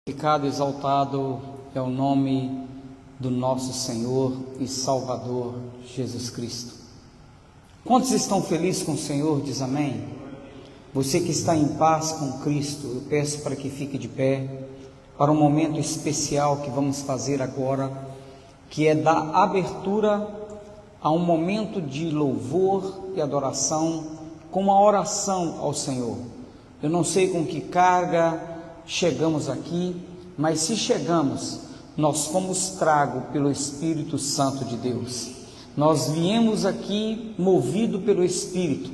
Glorificado e exaltado é o nome do nosso Senhor e Salvador Jesus Cristo. Quantos estão felizes com o Senhor? Diz amém. Você que está em paz com Cristo, eu peço para que fique de pé para um momento especial que vamos fazer agora, que é dar abertura a um momento de louvor e adoração com uma oração ao Senhor. Eu não sei com que carga chegamos aqui, mas se chegamos, nós fomos tragos pelo Espírito Santo de Deus. Nós viemos aqui movido pelo Espírito,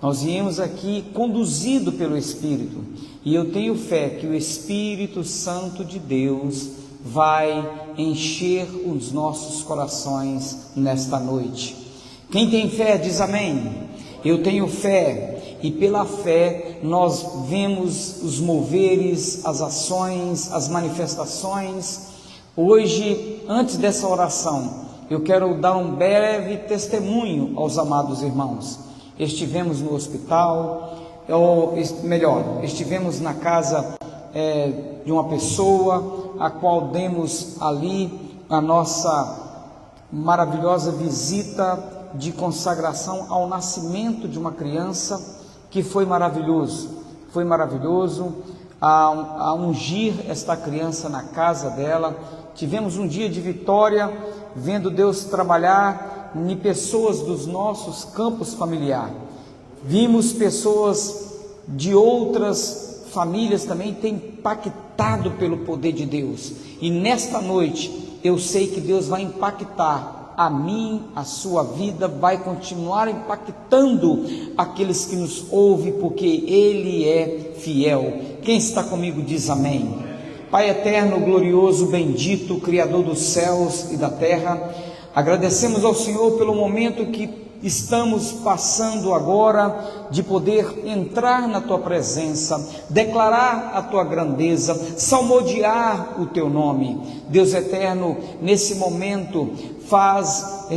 nós viemos aqui conduzido pelo Espírito, e eu tenho fé que o Espírito Santo de Deus vai encher os nossos corações nesta noite. Quem tem fé diz amém. Eu tenho fé, e pela fé nós vemos os moveres, as ações, as manifestações. Hoje, antes dessa oração, eu quero dar um breve testemunho aos amados irmãos. Estivemos no hospital, estivemos na casa de uma pessoa, a qual demos ali a nossa maravilhosa visita de consagração ao nascimento de uma criança, que foi maravilhoso a ungir esta criança na casa dela. Tivemos um dia de vitória, vendo Deus trabalhar em pessoas dos nossos campos familiares. Vimos pessoas de outras famílias também ter impactado pelo poder de Deus, e nesta noite eu sei que Deus vai impactar a mim, a sua vida, vai continuar impactando aqueles que nos ouvem, porque Ele é fiel. Quem está comigo diz amém. Pai eterno, glorioso, bendito, Criador dos céus e da terra, agradecemos ao Senhor pelo momento que estamos passando agora, de poder entrar na Tua presença, declarar a Tua grandeza, salmodiar o Teu nome. Deus eterno, nesse momento, faz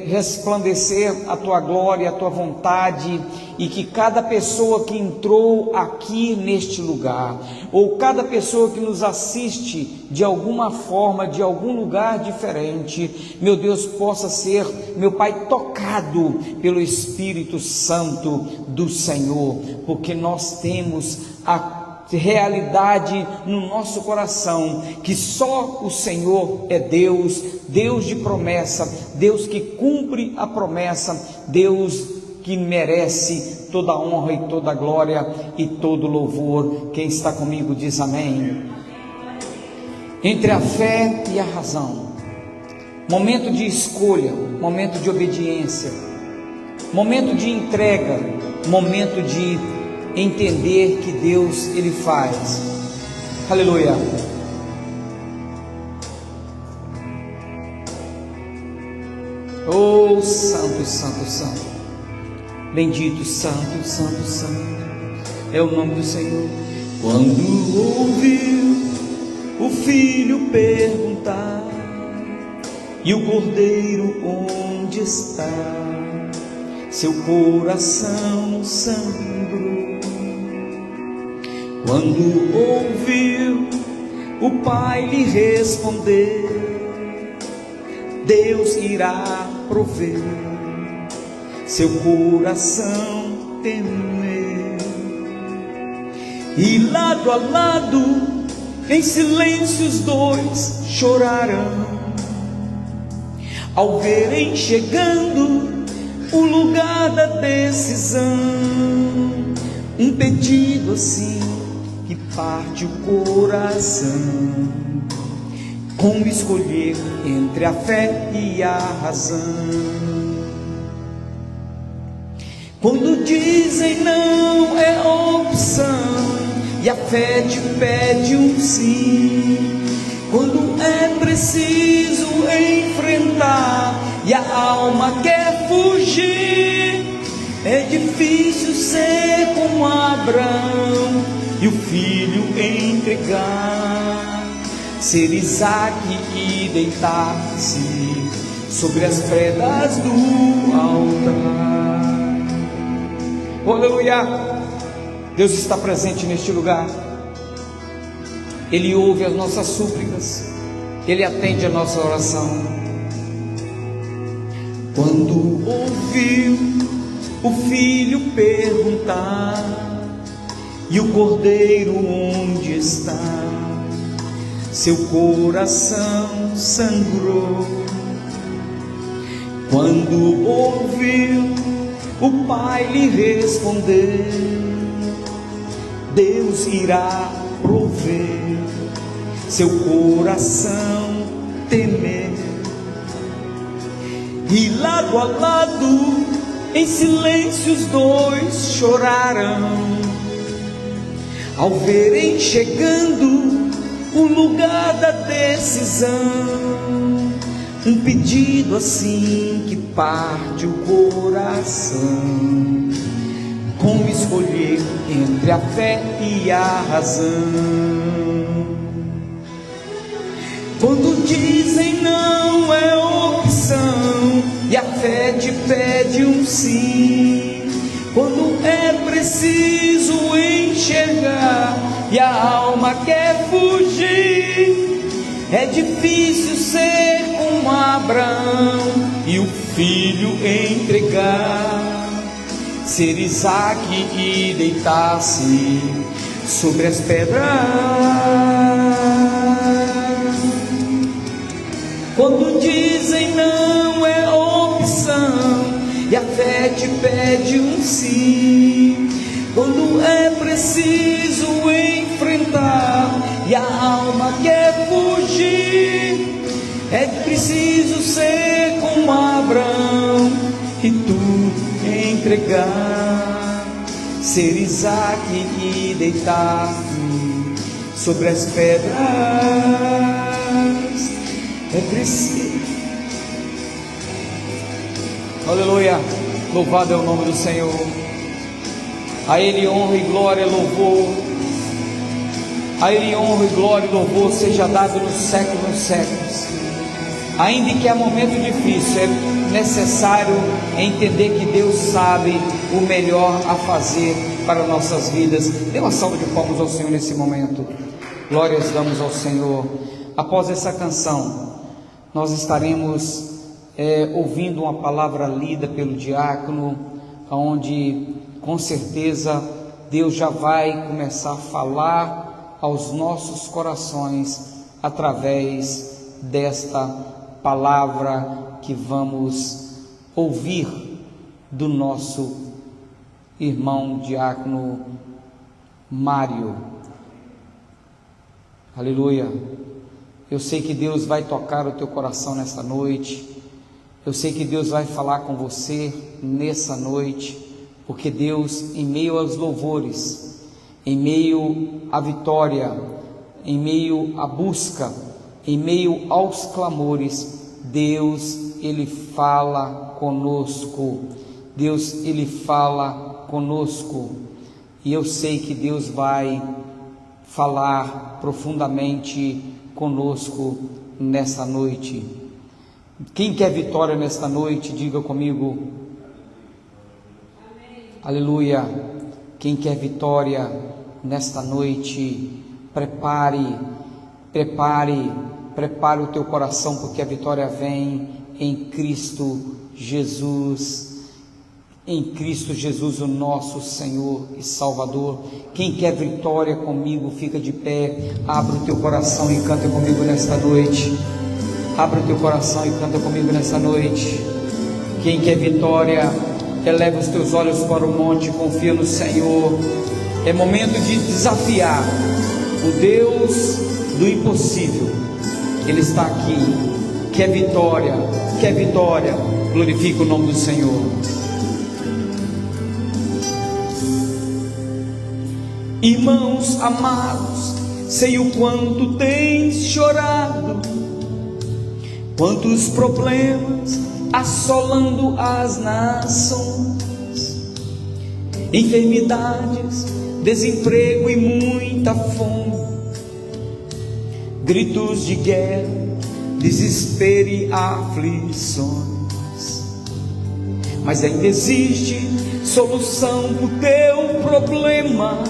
resplandecer a Tua glória, a Tua vontade, e que cada pessoa que entrou aqui neste lugar, ou cada pessoa que nos assiste de alguma forma, de algum lugar diferente, meu Deus, possa ser, meu Pai, tocado pelo Espírito Santo do Senhor, porque nós temos a realidade no nosso coração, que só o Senhor é Deus, Deus de promessa, Deus que cumpre a promessa, Deus que merece toda a honra e toda a glória e todo louvor. Quem está comigo diz amém. Entre a fé e a razão, momento de escolha, momento de obediência, momento de entrega, momento de entender que Deus, Ele faz. Aleluia. Oh, santo, santo, santo, bendito, santo, santo, santo, é o nome do Senhor. Quando ouviu o filho perguntar, e o cordeiro onde está, seu coração sangrou. Quando ouviu o pai lhe responder, Deus irá prover, seu coração temeu. E lado a lado, em silêncio os dois chorarão, ao verem chegando o lugar da decisão. Um pedido assim que parte o coração, como escolher entre a fé e a razão. Quando dizem não é opção, e a fé te pede um sim. Quando é preciso enfrentar e a alma quer fugir, é difícil ser como Abraão e o filho entregar, ser Isaque e deitar-se sobre as pedras do altar. Aleluia! Deus está presente neste lugar. Ele ouve as nossas súplicas, Ele atende a nossa oração. Quando ouviu o filho perguntar, e o cordeiro onde está? Seu coração sangrou. Quando ouviu o pai lhe responder, Deus irá prover. Seu coração temer. E lado a lado, em silêncio os dois choraram, ao verem chegando o lugar da decisão. Um pedido assim que parte o coração. Como escolher entre a fé e a razão? Quando dizem não é opção e a fé te pede um sim. Quando é preciso enxergar e a alma quer fugir, é difícil ser como Abraão e o filho entregar, ser Isaac e deitar-se sobre as pedras. Quando dizem não é opção e a fé te pede um sim. Quando é preciso enfrentar e a alma quer fugir, é preciso ser como Abraão e tudo entregar, ser Isaac e deitar-me sobre as pedras. É preciso. Aleluia, louvado é o nome do Senhor. A Ele honra e glória, louvor. A Ele honra e glória e louvor seja dado nos séculos dos séculos. Ainda que é momento difícil, é necessário entender que Deus sabe o melhor a fazer para nossas vidas. Dê uma salva de palmas ao Senhor nesse momento. Glórias damos ao Senhor. Após essa canção, nós estaremos ouvindo uma palavra lida pelo diácono, onde com certeza Deus já vai começar a falar aos nossos corações através desta palavra que vamos ouvir do nosso irmão diácono Mário. Aleluia. Eu sei que Deus vai tocar o teu coração nesta noite. Eu sei que Deus vai falar com você nessa noite, porque Deus, em meio aos louvores, em meio à vitória, em meio à busca, em meio aos clamores, Deus, Ele fala conosco. Deus, Ele fala conosco. E eu sei que Deus vai falar profundamente conosco nessa noite. Quem quer vitória nesta noite, diga comigo. Amém. Aleluia. Quem quer vitória nesta noite, prepare o teu coração, porque a vitória vem em Cristo Jesus. Em Cristo Jesus, o nosso Senhor e Salvador. Quem quer vitória comigo, fica de pé, abre o teu coração e canta comigo nesta noite. Abre o teu coração e canta comigo nesta noite. Quem quer vitória, eleva os teus olhos para o monte, confia no Senhor. É momento de desafiar o Deus do impossível. Ele está aqui. Quer vitória, glorifica o nome do Senhor. Irmãos amados, sei o quanto tens chorado, quantos problemas assolando as nações, enfermidades, desemprego e muita fome, gritos de guerra, desespero e aflições. Mas ainda existe solução para o teu problema.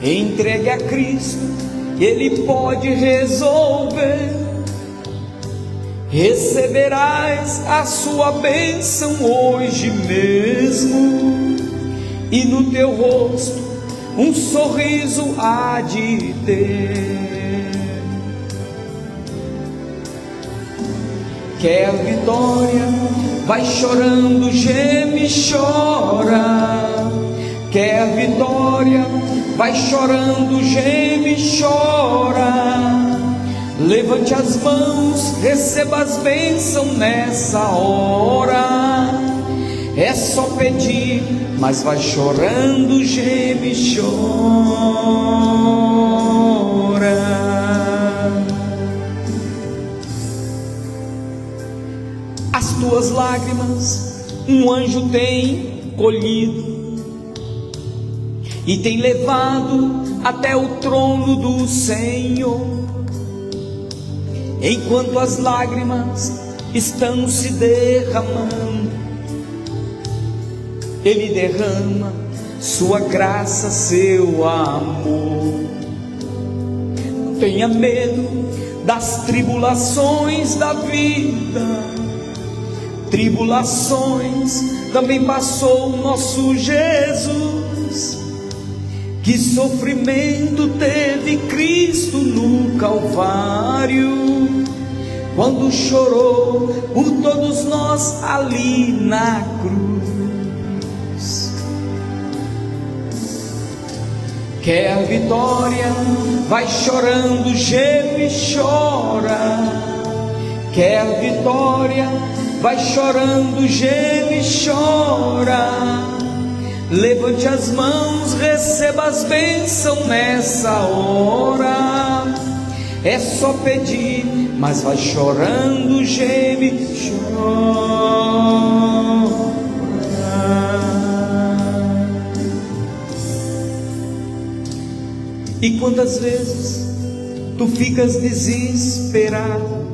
Entregue a Cristo Ele pode resolver. Receberás a sua bênção hoje mesmo, e no teu rosto um sorriso há de ter. Quer vitória? Vai chorando, geme e chora. Quer vitória? Vai chorando, geme e chora. Levante as mãos, receba as bênçãos nessa hora. É só pedir, mas vai chorando, geme e chora. As tuas lágrimas um anjo tem colhido e tem levado até o trono do Senhor. Enquanto as lágrimas estão se derramando, Ele derrama sua graça, seu amor. Não tenha medo das tribulações da vida. Tribulações também passou o nosso Jesus. Que sofrimento teve Cristo no Calvário, quando chorou por todos nós ali na cruz. Quer vitória? Vai chorando, geme e chora. Quer vitória? Vai chorando, geme e chora. Levante as mãos, receba as bênçãos nessa hora. É só pedir, mas vai chorando, geme, chora. E quantas vezes tu ficas desesperado,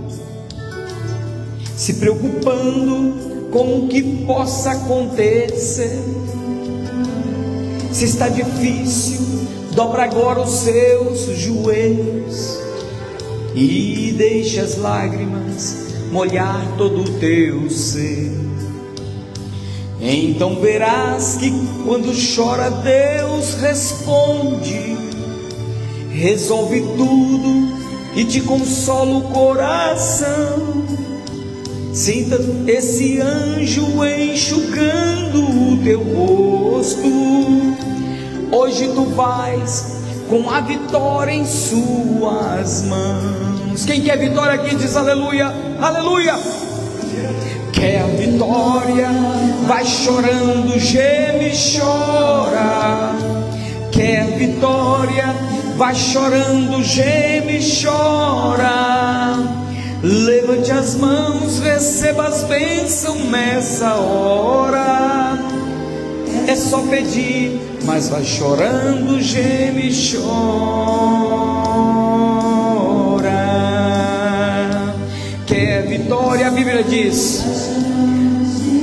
se preocupando com o que possa acontecer. Se está difícil, dobra agora os seus joelhos e deixa as lágrimas molhar todo o teu ser. Então verás que quando chora Deus responde, resolve tudo e te consola o coração. Sinta esse anjo enxugando o teu rosto. Hoje tu vais com a vitória em suas mãos. Quem quer vitória aqui diz aleluia, aleluia. Quer vitória? Vai chorando, geme e chora. Quer vitória? Vai chorando, geme e chora. Levante as mãos, receba as bênçãos nessa hora. É só pedir, mas vai chorando, geme e chora. Quer vitória? A Bíblia diz: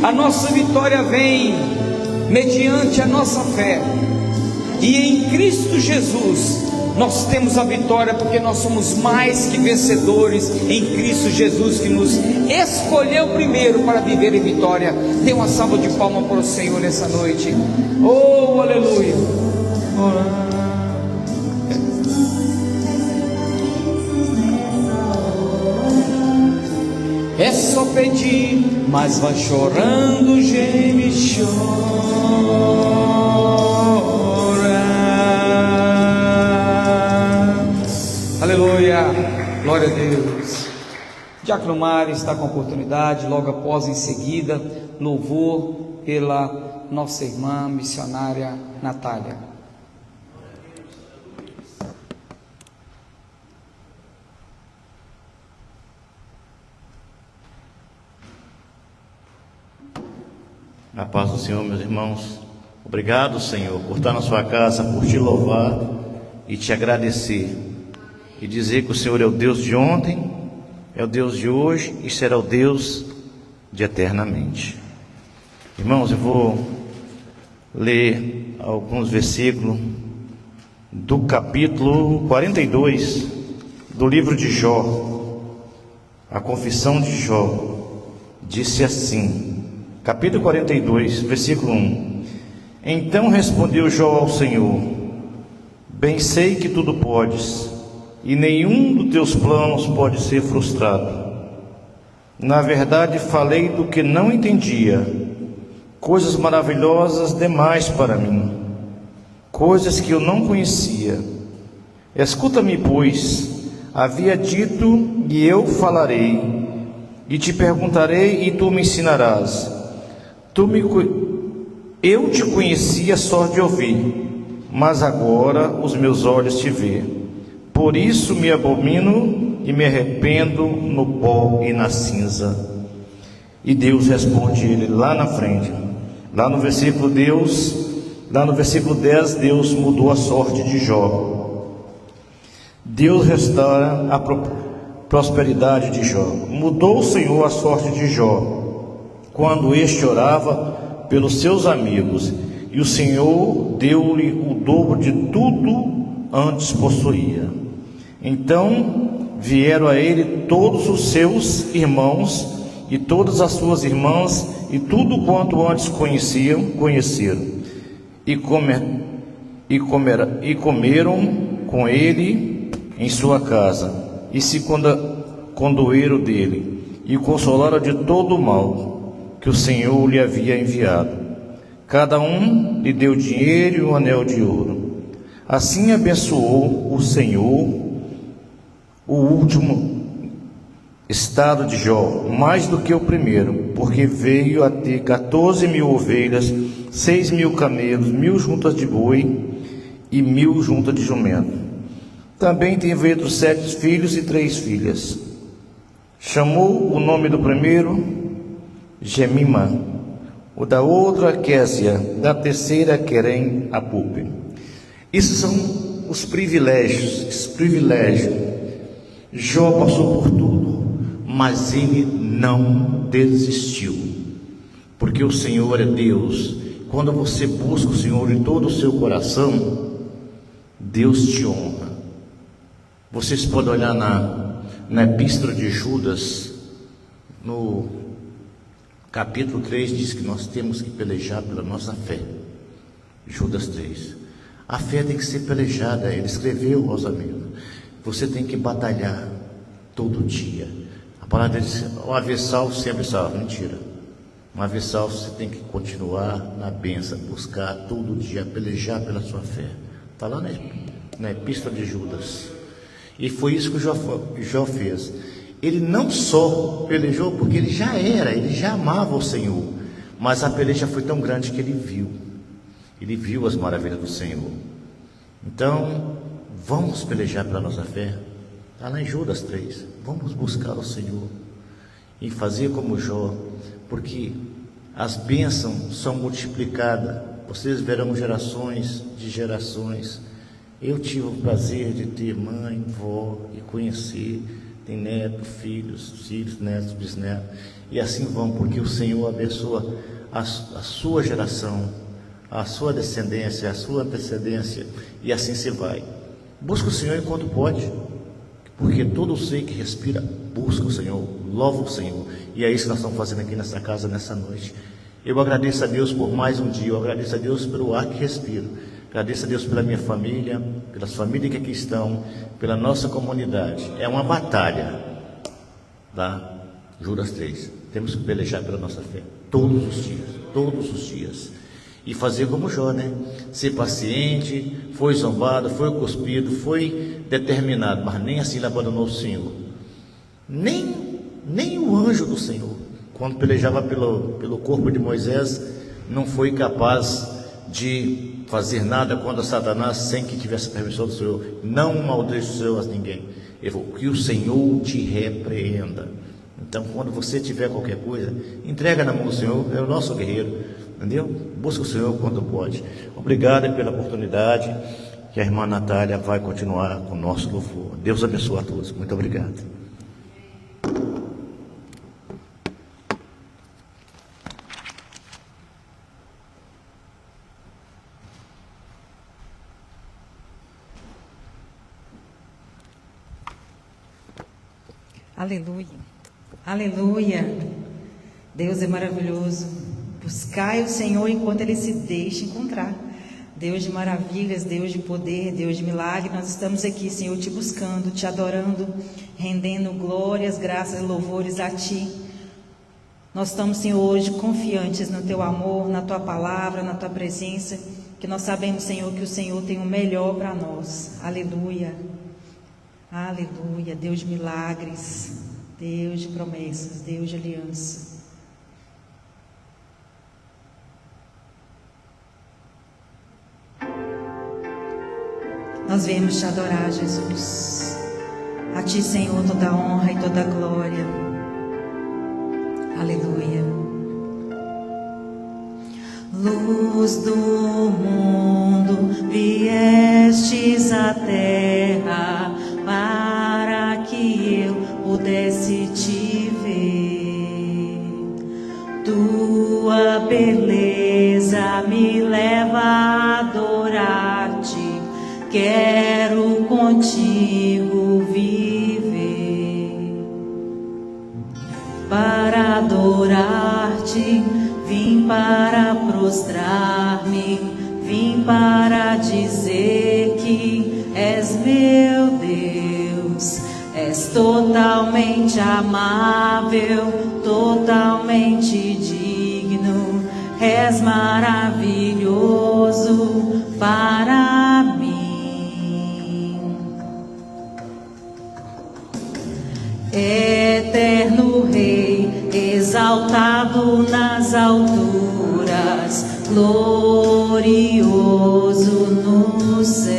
a nossa vitória vem mediante a nossa fé, e em Cristo Jesus nós temos a vitória, porque nós somos mais que vencedores em Cristo Jesus, que nos escolheu primeiro para viver em vitória. Dê uma salva de palmas para o Senhor nessa noite. Oh, aleluia. É só pedir, mas vai chorando, geme e chora. Aleluia, glória a Deus. Diácono Mário está com a oportunidade, logo após, em seguida, louvor pela nossa irmã missionária Natália. A paz do Senhor, meus irmãos. Obrigado, Senhor, por estar na sua casa, por te louvar e te agradecer. E dizer que o Senhor é o Deus de ontem, é o Deus de hoje e será o Deus de eternamente. Irmãos, eu vou ler alguns versículos do capítulo 42 do livro de Jó, a confissão de Jó, disse assim, capítulo 42, versículo 1: Então respondeu Jó ao Senhor: Bem sei que tudo podes, e nenhum dos teus planos pode ser frustrado. Na verdade, falei do que não entendia, coisas maravilhosas demais para mim, coisas que eu não conhecia. Escuta-me, pois, havia dito, e eu falarei, e te perguntarei, e tu me ensinarás. Eu te conhecia só de ouvir, mas agora os meus olhos te vêem. Por isso me abomino e me arrependo no pó e na cinza. E Deus responde ele lá na frente, lá no versículo 10, Deus mudou a sorte de Jó. Deus restaura a prosperidade de Jó. Mudou o Senhor a sorte de Jó, quando este orava pelos seus amigos, e o Senhor deu-lhe o dobro de tudo antes possuía. Então vieram a ele todos os seus irmãos e todas as suas irmãs, e tudo quanto antes conheceram, e comeram com ele em sua casa, e se condoeram dele, e o consolaram de todo o mal que o Senhor lhe havia enviado. Cada um lhe deu dinheiro e um anel de ouro. Assim abençoou o Senhor o último estado de Jó, mais do que o primeiro, porque veio a ter 14.000 ovelhas, 6.000 camelos, 1.000 juntas de boi e 1.000 juntas de jumento. Também teve outros 7 filhos e 3 filhas. Chamou o nome do primeiro Gemima, o da outra Késia, da terceira Querem Apupe. Esses são os privilégios. Jó passou por tudo, mas ele não desistiu, porque o Senhor é Deus. Quando você busca o Senhor em todo o seu coração, Deus te honra. Vocês podem olhar na epístola de Judas, no capítulo 3, diz que nós temos que pelejar pela nossa fé. Judas 3. A fé tem que ser pelejada. Ele escreveu aos amigos: você tem que batalhar todo dia. A palavra diz: o haver salvo sempre salvo. Mentira. Um haver salvo, você tem que continuar na bênção, buscar todo dia, pelejar pela sua fé. Está lá na epístola de Judas. E foi isso que Jó fez. Ele não só pelejou, porque ele já amava o Senhor, mas a peleja foi tão grande que ele viu as maravilhas do Senhor. Então, vamos pelejar pela nossa fé. Está lá em Judas 3. Vamos buscar o Senhor e fazer como Jó, porque as bênçãos são multiplicadas. Vocês verão gerações de gerações. Eu tive o prazer de ter mãe, vó e conhecer. Tem neto, filhos, netos, bisnetos. E assim vão, porque o Senhor abençoa a sua geração, a sua descendência, a sua antecedência. E assim se vai. Busca o Senhor enquanto pode, porque todo ser que respira busca o Senhor, louva o Senhor. E é isso que nós estamos fazendo aqui nessa casa, nessa noite. Eu agradeço a Deus por mais um dia. Eu agradeço a Deus pelo ar que respiro. Agradeço a Deus pela minha família, pelas famílias que aqui estão, pela nossa comunidade. É uma batalha, tá? Judas 3. Temos que pelejar pela nossa fé todos os dias. E fazer como Jó, né? Ser paciente, foi zombado, foi cuspido, foi determinado, mas nem assim ele abandonou o Senhor. Nem o anjo do Senhor, quando pelejava pelo corpo de Moisés, não foi capaz de fazer nada contra Satanás sem que tivesse permissão do Senhor. Não amaldiçoou a ninguém. Ele falou: que o Senhor te repreenda. Então, quando você tiver qualquer coisa, entrega na mão do Senhor. É o nosso guerreiro, entendeu? Busca o Senhor quando pode. Obrigado pela oportunidade, que a irmã Natália vai continuar com o nosso louvor. Deus abençoe a todos. Muito obrigado. Aleluia, aleluia. Deus é maravilhoso. Buscai o Senhor enquanto Ele se deixa encontrar. Deus de maravilhas, Deus de poder, Deus de milagre, nós estamos aqui, Senhor, te buscando, te adorando, rendendo glórias, graças e louvores a Ti. Nós estamos, Senhor, hoje confiantes no Teu amor, na Tua palavra, na Tua presença, que nós sabemos, Senhor, que o Senhor tem o melhor para nós. Aleluia, aleluia. Deus de milagres, Deus de promessas, Deus de aliança. Nós viemos te adorar, Jesus. A Ti, Senhor, toda a honra e toda a glória. Aleluia. Luz do mundo, viestes à terra para que eu pudesse te ver. Tua beleza me leva a adorar-te. Quero contigo viver. Para adorar-te, vim para prostrar-me, vim para dizer que és meu Deus. És totalmente amável, totalmente digno, és maravilhoso para mim. Eterno Rei, exaltado nas alturas, glorioso nos céus.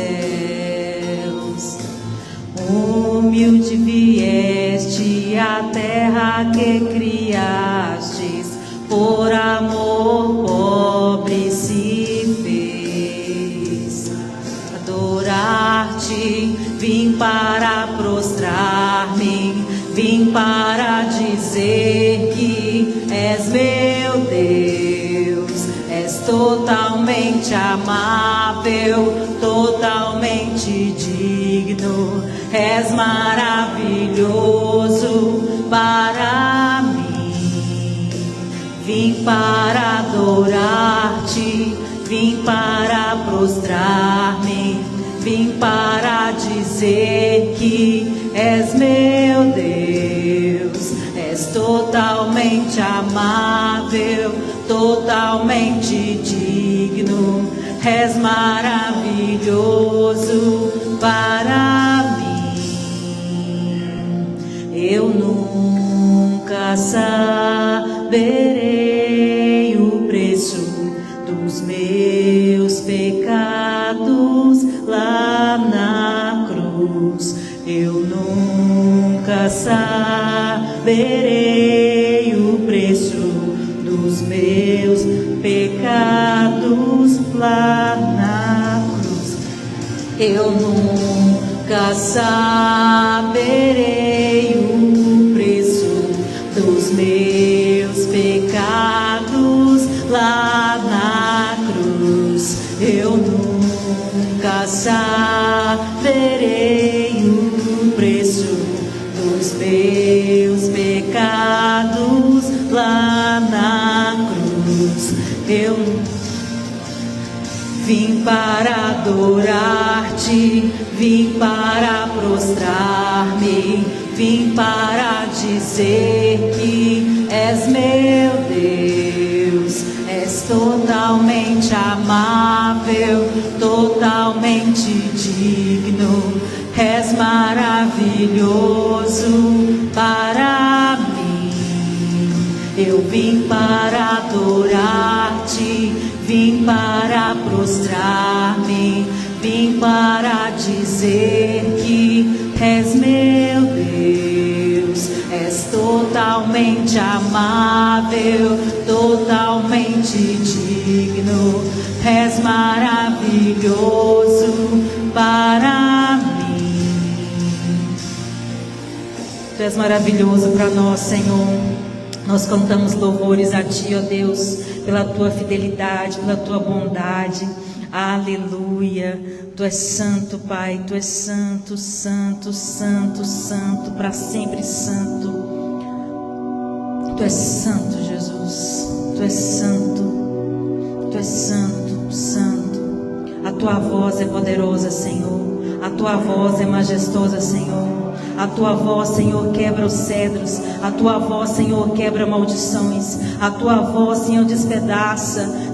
Humilde vieste à terra que criastes, por amor pobre se fez. Adorar-te, vim para prostrar-me, vim para dizer que és meu Deus. És totalmente amável, totalmente digno, és maravilhoso para mim. Vim para adorar-te, vim para prostrar-me, vim para dizer que és meu Deus. És totalmente amável, totalmente digno, és maravilhoso para mim. Eu nunca saberei o preço dos meus pecados lá na cruz. Eu nunca saberei o preço dos meus pecados lá na cruz. Eu nunca saberei o preço dos meus pecados lá na cruz. Eu nunca saberei o preço dos meus pecados lá na cruz. Eu vim para adorar-te, vim para prostrar-me, vim para dizer que és meu Deus. És totalmente amável, totalmente digno, és maravilhoso para mim. Eu vim para adorar-te, vim para prostrar-me, vim para dizer que és meu Deus. És totalmente amável, totalmente digno, és maravilhoso para mim. Tu és maravilhoso para nós, Senhor. Nós cantamos louvores a Ti, ó Deus, pela Tua fidelidade, pela Tua bondade. Aleluia. Tu és santo, Pai. Tu és santo, santo, santo, santo, para sempre santo. Tu és santo, Jesus. Tu és santo. Tu és santo, santo. A tua voz é poderosa, Senhor. A tua voz é majestosa, Senhor. A tua voz, Senhor, quebra os cedros. A tua voz, Senhor, quebra maldições. A tua voz, Senhor, despedaça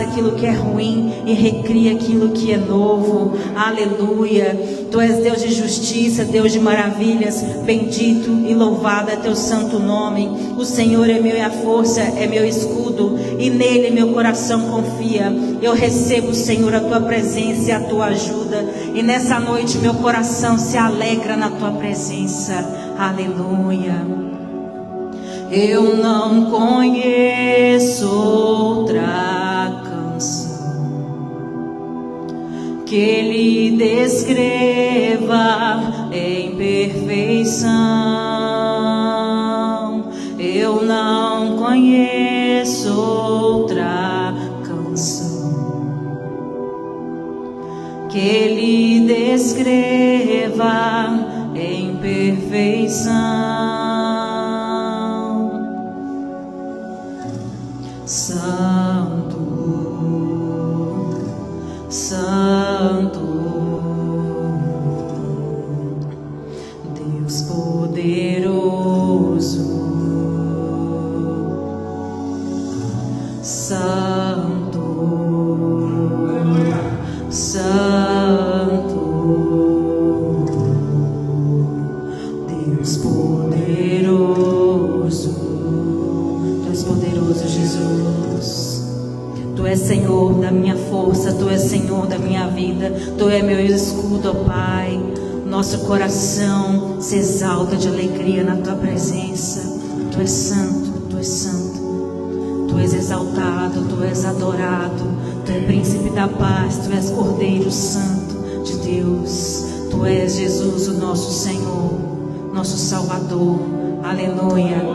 aquilo que é ruim e recria aquilo que é novo. Aleluia. Tu és Deus de justiça, Deus de maravilhas. Bendito e louvado é teu santo nome. O Senhor é minha força, é meu escudo, e nele meu coração confia. Eu recebo, Senhor, a tua presença e a tua ajuda, e nessa noite meu coração se alegra na tua presença. Aleluia. Eu não conheço outra canção que lhe descreva em perfeição. Eu não conheço outra canção que lhe descreva em perfeição. Santo, Santo, Deus poderoso. Santo, Santo, Deus poderoso. Deus poderoso, Jesus. Tu és Senhor da minha força, Tu és Senhor da minha vida, Tu és meu escudo, ó Pai. Nosso coração se exalta de alegria na Tua presença. Tu és santo, Tu és santo. Tu és exaltado, Tu és adorado. Tu és príncipe da paz, Tu és Cordeiro Santo de Deus. Tu és Jesus, o nosso Senhor, nosso Salvador. Aleluia.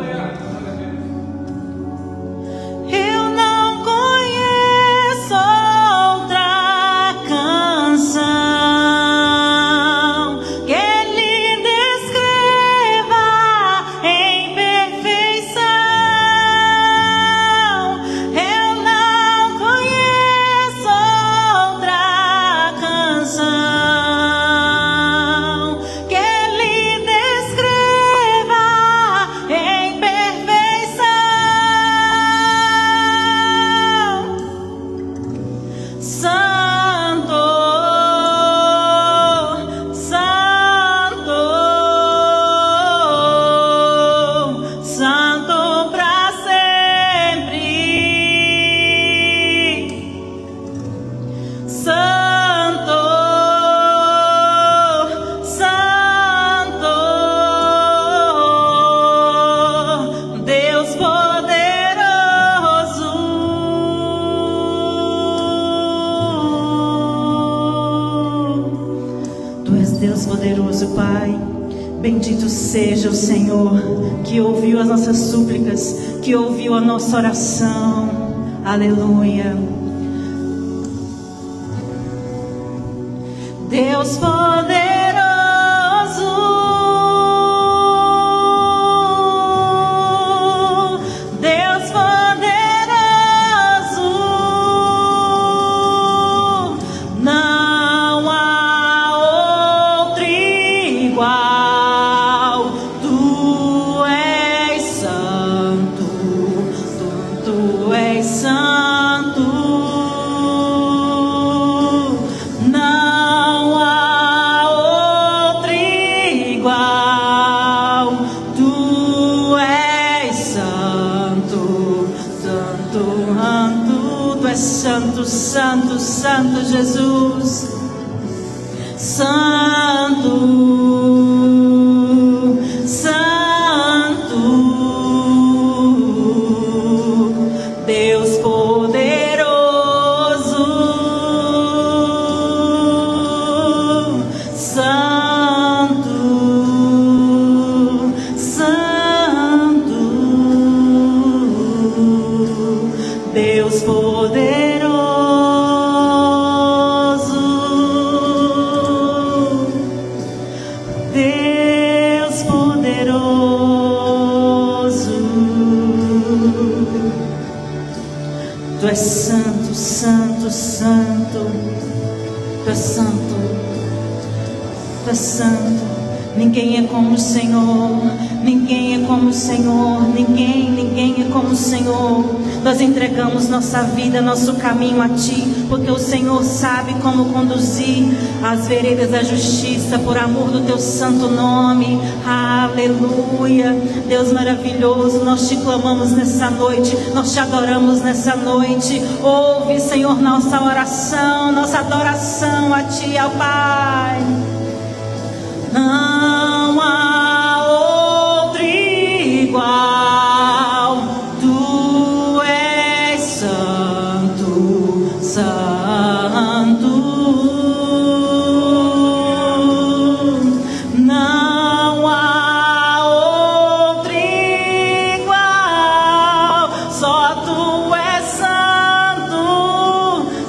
Deus poderoso, Pai, bendito seja o Senhor que ouviu as nossas súplicas, que ouviu a nossa oração. Aleluia. Deus poderoso, Deus poderoso, não há outro igual. Tu és santo, tu és santo, não há outro igual. Tu és santo, santo, santo, tu és santo, santo, santo, Jesus, santo, santo, Deus poderoso, santo, santo, Deus poderoso. és santo, santo, santo. Tu és santo, tu és santo. Ninguém é como o Senhor, ninguém é como o Senhor, ninguém é como o Senhor. Nós entregamos nossa vida, nosso caminho a Ti, porque o Senhor sabe como conduzir as veredas da justiça, por amor do Teu santo nome. Aleluia. Deus maravilhoso, nós Te clamamos nessa noite, nós Te adoramos nessa noite. Ouve, Senhor, nossa oração, nossa adoração a Ti, ao Pai. Não há outro igual. Tu és santo, santo. Não há outro igual. Só Tu és santo,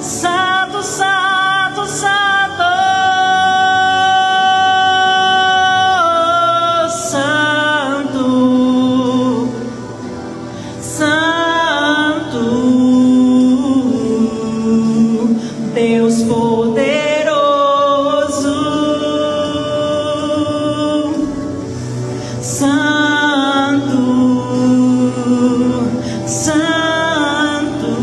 santo, santo, santo. Deus poderoso, santo, santo,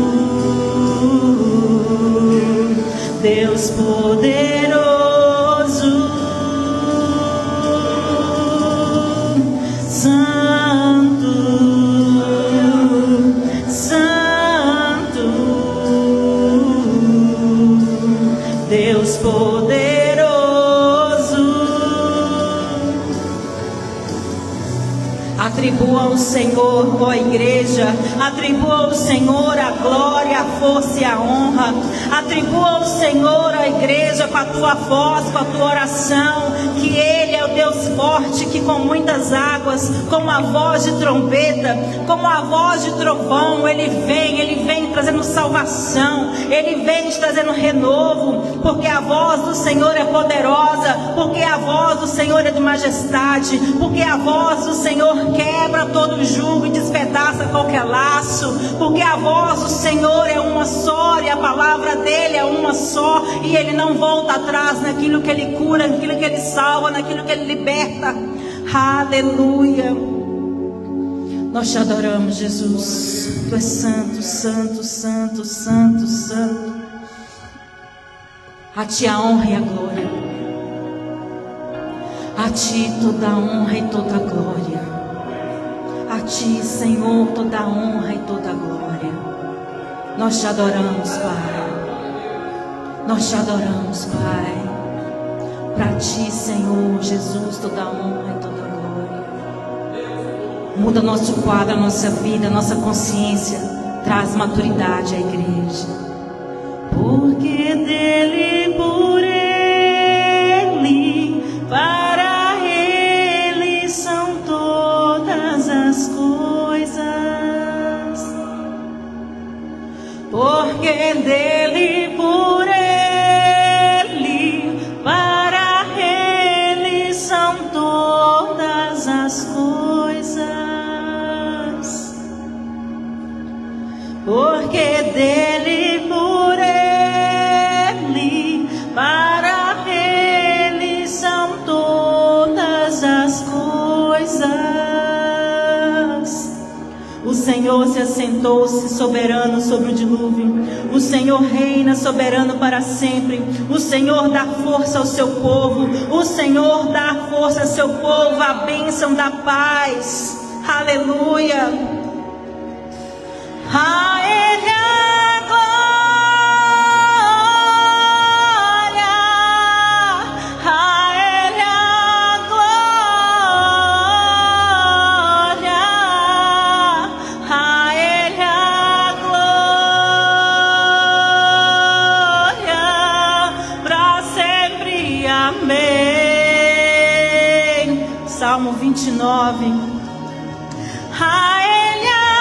Deus poderoso, santo, santo, Deus poderoso. Atribua ao Senhor, ó igreja, atribua ao Senhor a glória, a força e a honra. Atribua ao Senhor, a igreja, com a tua voz, com a tua oração, que Ele é o Deus forte, que com muitas águas, com a voz de trombeta, com a voz de trovão, Ele vem trazendo salvação, Ele vem trazendo renovo, porque a voz do Senhor é poderosa, porque a voz do Senhor é de majestade, porque a voz do Senhor quebra todo jugo e despedaça qualquer laço, porque a voz do Senhor é uma só e a palavra dele é uma só, e Ele não volta atrás naquilo que Ele cura, naquilo que Ele salva, naquilo que Ele liberta. Aleluia. Nós Te adoramos, Jesus. Tu és santo, santo, santo, santo, santo. A Ti a honra e a glória. A Ti toda a honra e toda a glória. A Ti, Senhor, toda a honra e toda a glória. Nós Te adoramos, Pai. Nós Te adoramos, Pai. Para Ti, Senhor Jesus, toda a honra e toda a glória. Muda nosso quadro, a nossa vida, a nossa consciência. Traz maturidade à igreja. Porque dele, por Ele, para Ele são todas as coisas. Porque dele, por Ele, para Ele são todas as coisas. Porque dele, por Ele, para Ele são todas as coisas. O Senhor se assentou-se soberano sobre o dilúvio. O Senhor reina soberano para sempre. O Senhor dá força ao seu povo. O Senhor dá força ao seu povo, a bênção da paz. Aleluia. A Ele a glória, a Ele a glória, a Ele a glória, para sempre. Amém. Salmo 29. A Ele a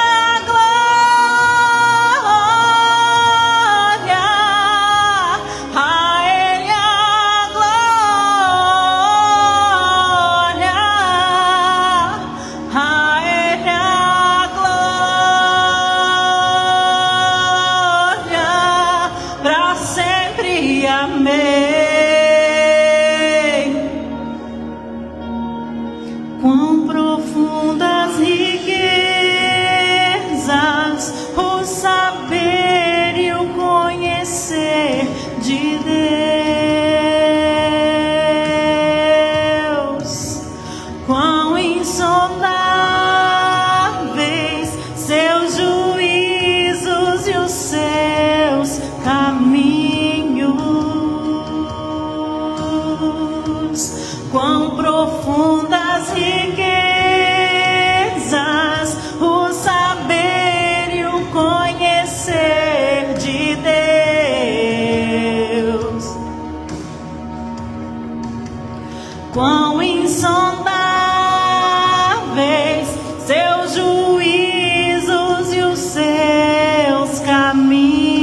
Quão profundas riquezas o saber e o conhecer de Deus. Quão insondáveis seus juízos e os seus caminhos. Quão profundas riquezas o saber e o conhecer de Deus. Quão insondáveis seus juízos e os seus caminhos.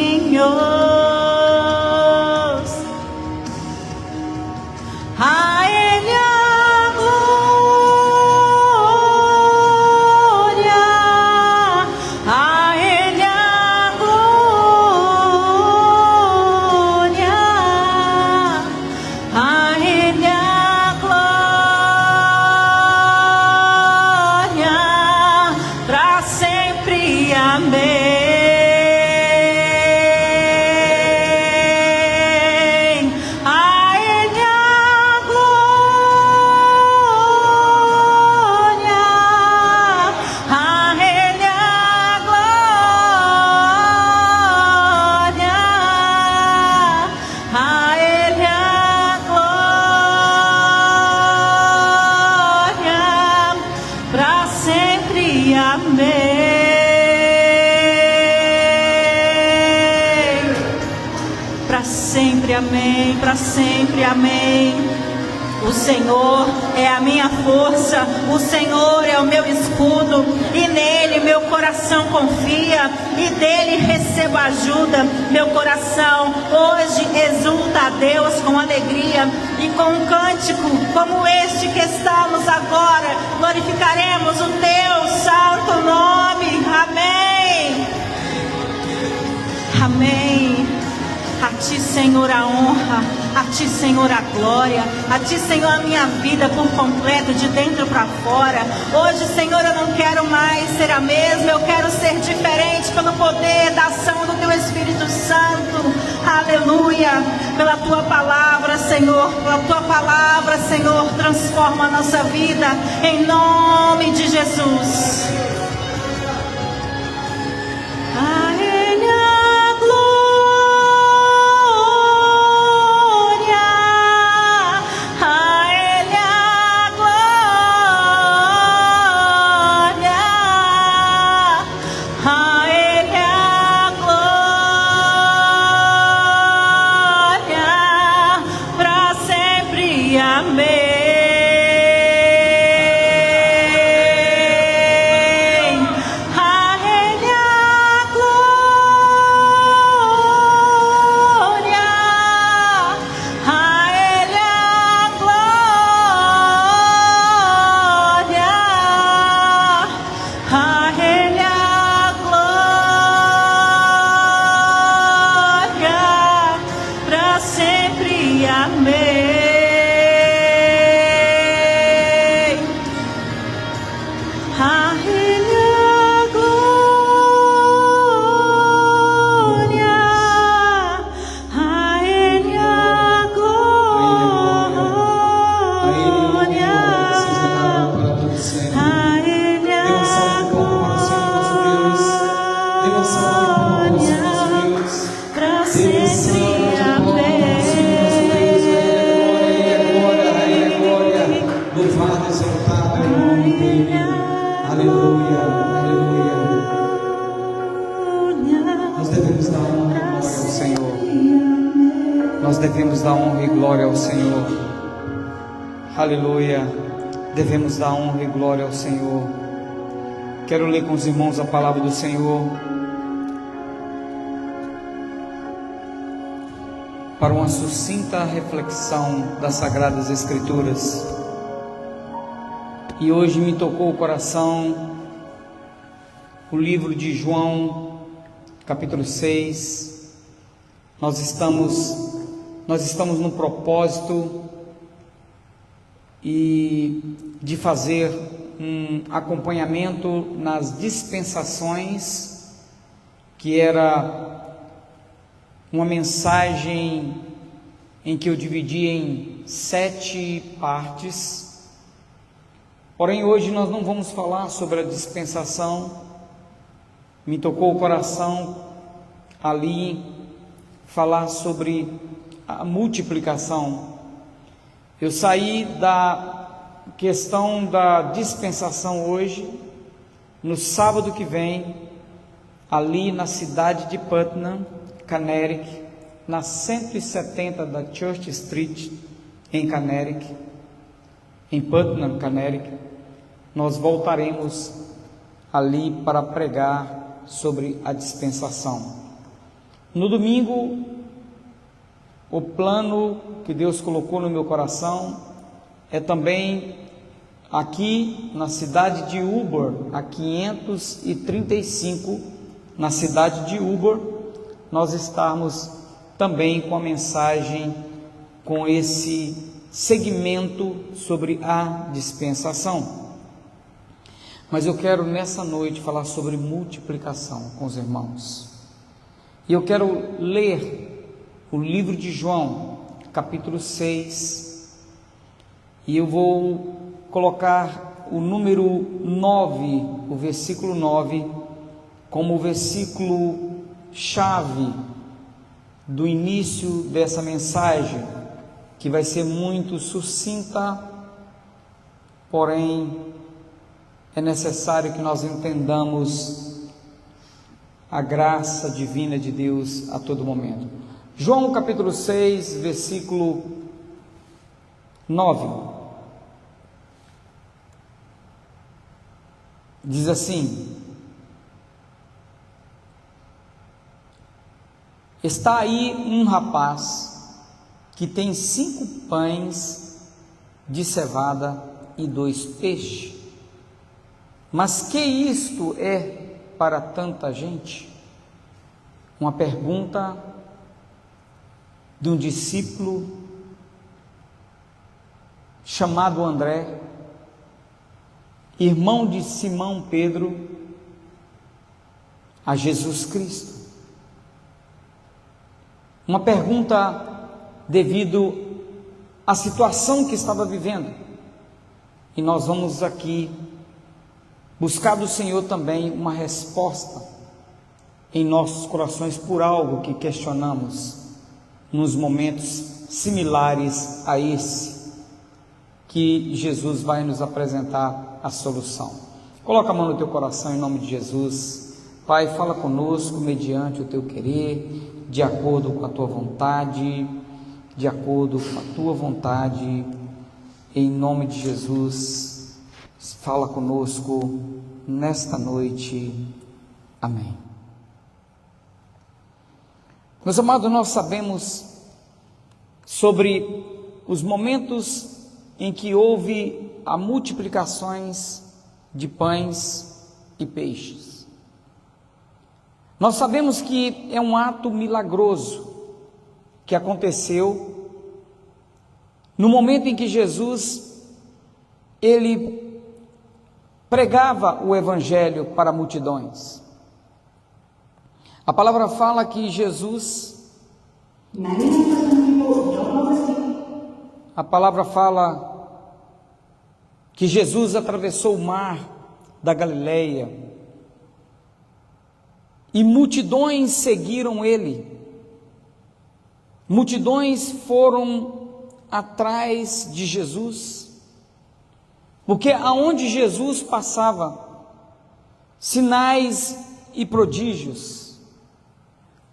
A Ele a glória, a Ele a glória, a Ele a glória, para sempre. Amém. Para sempre, amém. Para sempre, amém. O Senhor é a minha força, o Senhor é o meu escudo, e nele meu coração confia, e dele recebo ajuda. Meu coração hoje exulta a Deus com alegria, e com um cântico como este que estamos agora, glorificaremos o teu santo nome. Amém. Amém. A ti, Senhor, a honra, a ti, Senhor, a glória, a ti, Senhor, a minha vida por completo, de dentro para fora. Hoje, Senhor, eu não quero mais ser a mesma, eu quero ser diferente pelo poder da ação do teu Espírito Santo. Aleluia. Pela tua palavra, Senhor, pela tua palavra, Senhor, transforma a nossa vida, em nome de Jesus. Devemos dar honra e glória ao Senhor. Aleluia. Devemos dar honra e glória ao Senhor. Quero ler com os irmãos a palavra do Senhor, para uma sucinta reflexão das Sagradas Escrituras. E hoje me tocou o coração o livro de João, capítulo 6. Nós estamos no propósito e de fazer um acompanhamento nas dispensações, que era uma mensagem em que eu dividi em 7 partes. Porém, hoje nós não vamos falar sobre a dispensação. Me tocou o coração ali falar sobre a multiplicação. Eu saí da questão da dispensação hoje, no sábado que vem, ali na cidade de Putnam, Connecticut, na 170 da Church Street, em Connecticut, em Putnam, Connecticut, nós voltaremos ali para pregar sobre a dispensação. No domingo, o plano que Deus colocou no meu coração é também aqui na cidade de Uber, a 535, na cidade de Uber, nós estamos também com a mensagem, com esse segmento sobre a dispensação. Mas eu quero nessa noite falar sobre multiplicação com os irmãos. E eu quero ler o livro de João, capítulo 6, e eu vou colocar o número 9, o versículo 9, como o versículo chave do início dessa mensagem, que vai ser muito sucinta, porém é necessário que nós entendamos a graça divina de Deus a todo momento. João capítulo 6, versículo 9, diz assim: está aí um rapaz que tem 5 pães de cevada e 2 peixes. Mas que isto é para tanta gente? Uma pergunta de um discípulo chamado André, irmão de Simão Pedro, a Jesus Cristo. Uma pergunta devido à situação que estava vivendo. E nós vamos aqui buscar do Senhor também uma resposta em nossos corações por algo que questionamos nos momentos similares a esse, que Jesus vai nos apresentar a solução. Coloca a mão no teu coração em nome de Jesus. Pai, fala conosco mediante o teu querer, de acordo com a tua vontade, de acordo com a tua vontade, em nome de Jesus, fala conosco nesta noite, amém. Meus amados, nós sabemos sobre os momentos em que houve a multiplicações de pães e peixes. Nós sabemos que é um ato milagroso que aconteceu no momento em que Jesus, ele pregava o evangelho para multidões. A palavra fala que Jesus, a palavra fala que Jesus atravessou o mar da Galileia e multidões seguiram ele, multidões foram atrás de Jesus, porque aonde Jesus passava, sinais e prodígios,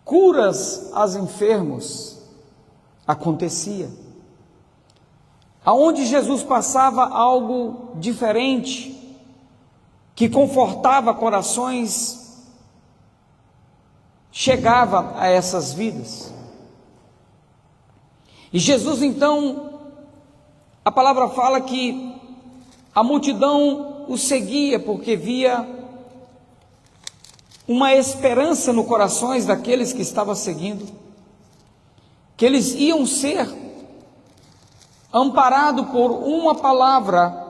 curas aos enfermos acontecia. Aonde Jesus passava, algo diferente que confortava corações chegava a essas vidas. E Jesus então, a palavra fala que a multidão o seguia porque via uma esperança no corações daqueles que estavam seguindo, que eles iam ser amparado por uma palavra,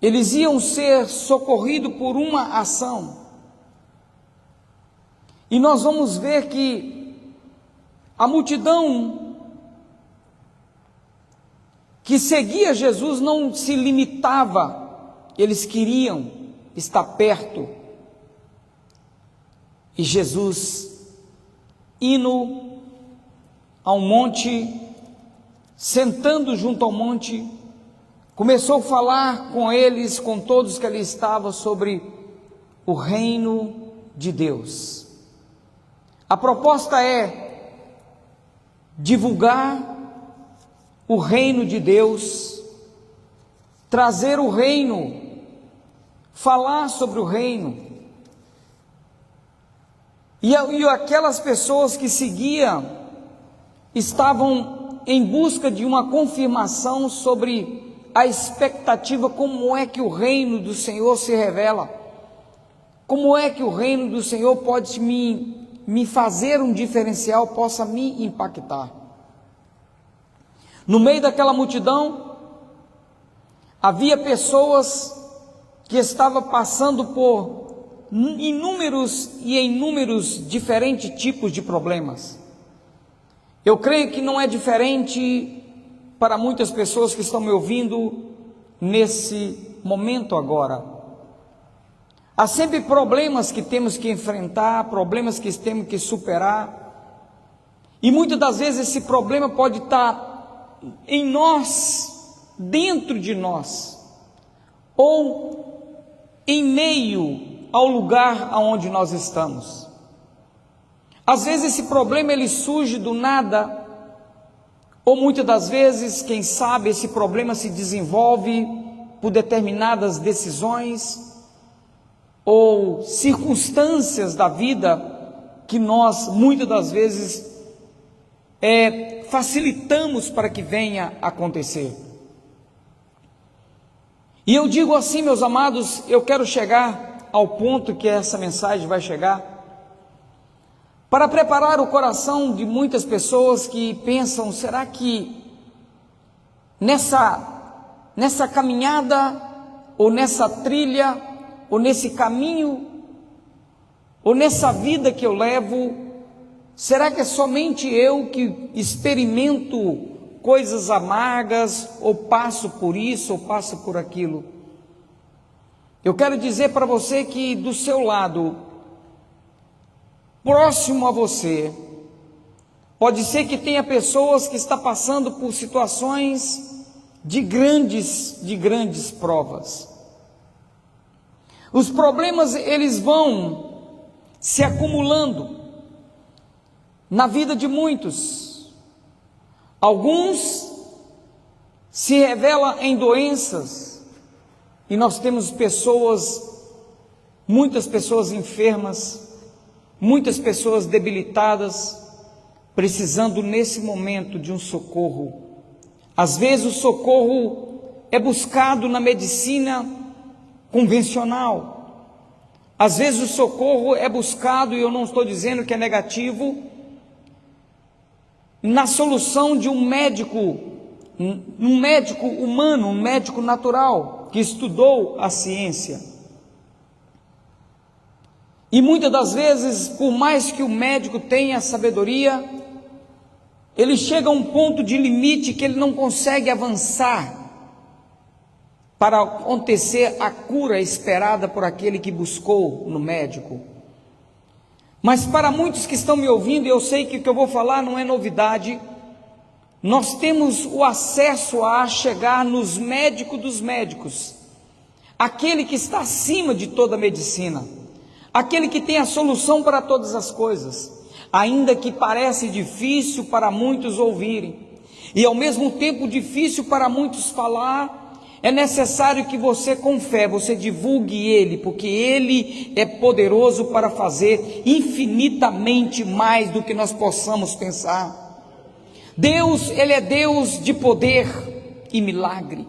eles iam ser socorridos por uma ação. E nós vamos ver que a multidão que seguia Jesus não se limitava, eles queriam estar perto. E Jesus, indo ao monte, sentando junto ao monte, começou a falar com eles, com todos que ali estavam, sobre o reino de Deus. A proposta é divulgar o reino de Deus, trazer o reino, falar sobre o reino. E aquelas pessoas que seguiam estavam em busca de uma confirmação sobre a expectativa, como é que o reino do Senhor se revela, como é que o reino do Senhor pode me fazer um diferencial, possa me impactar. No meio daquela multidão, havia pessoas que estavam passando por inúmeros diferentes tipos de problemas. Eu creio que não é diferente para muitas pessoas que estão me ouvindo nesse momento agora. Há sempre problemas que temos que enfrentar, problemas que temos que superar, e muitas das vezes esse problema pode estar em nós, dentro de nós, ou em meio ao lugar aonde nós estamos. Às vezes esse problema ele surge do nada, ou muitas das vezes, quem sabe, esse problema se desenvolve por determinadas decisões ou circunstâncias da vida que nós muitas das vezes facilitamos para que venha a acontecer. E eu digo assim, meus amados, eu quero chegar ao ponto que essa mensagem vai chegar, para preparar o coração de muitas pessoas que pensam: será que nessa caminhada, ou nessa trilha, ou nesse caminho, ou nessa vida que eu levo, será que é somente eu que experimento coisas amargas, ou passo por isso, ou passo por aquilo? Eu quero dizer para você que do seu lado, próximo a você, pode ser que tenha pessoas que estão passando por situações de grandes provas. Os problemas, eles vão se acumulando na vida de muitos. Alguns se revelam em doenças, e nós temos muitas pessoas enfermas, muitas pessoas debilitadas, precisando nesse momento de um socorro. Às vezes o socorro é buscado na medicina convencional. Às vezes o socorro é buscado, e eu não estou dizendo que é negativo, na solução de um médico humano, um médico natural, que estudou a ciência. E muitas das vezes, por mais que o médico tenha sabedoria, ele chega a um ponto de limite que ele não consegue avançar para acontecer a cura esperada por aquele que buscou no médico. Mas para muitos que estão me ouvindo, eu sei que o que eu vou falar não é novidade, nós temos o acesso a chegar nos médicos dos médicos, aquele que está acima de toda a medicina, aquele que tem a solução para todas as coisas, ainda que parece difícil para muitos ouvirem, e ao mesmo tempo difícil para muitos falar. É necessário que você, com fé, você divulgue Ele, porque Ele é poderoso para fazer infinitamente mais do que nós possamos pensar. Deus, Ele é Deus de poder e milagre.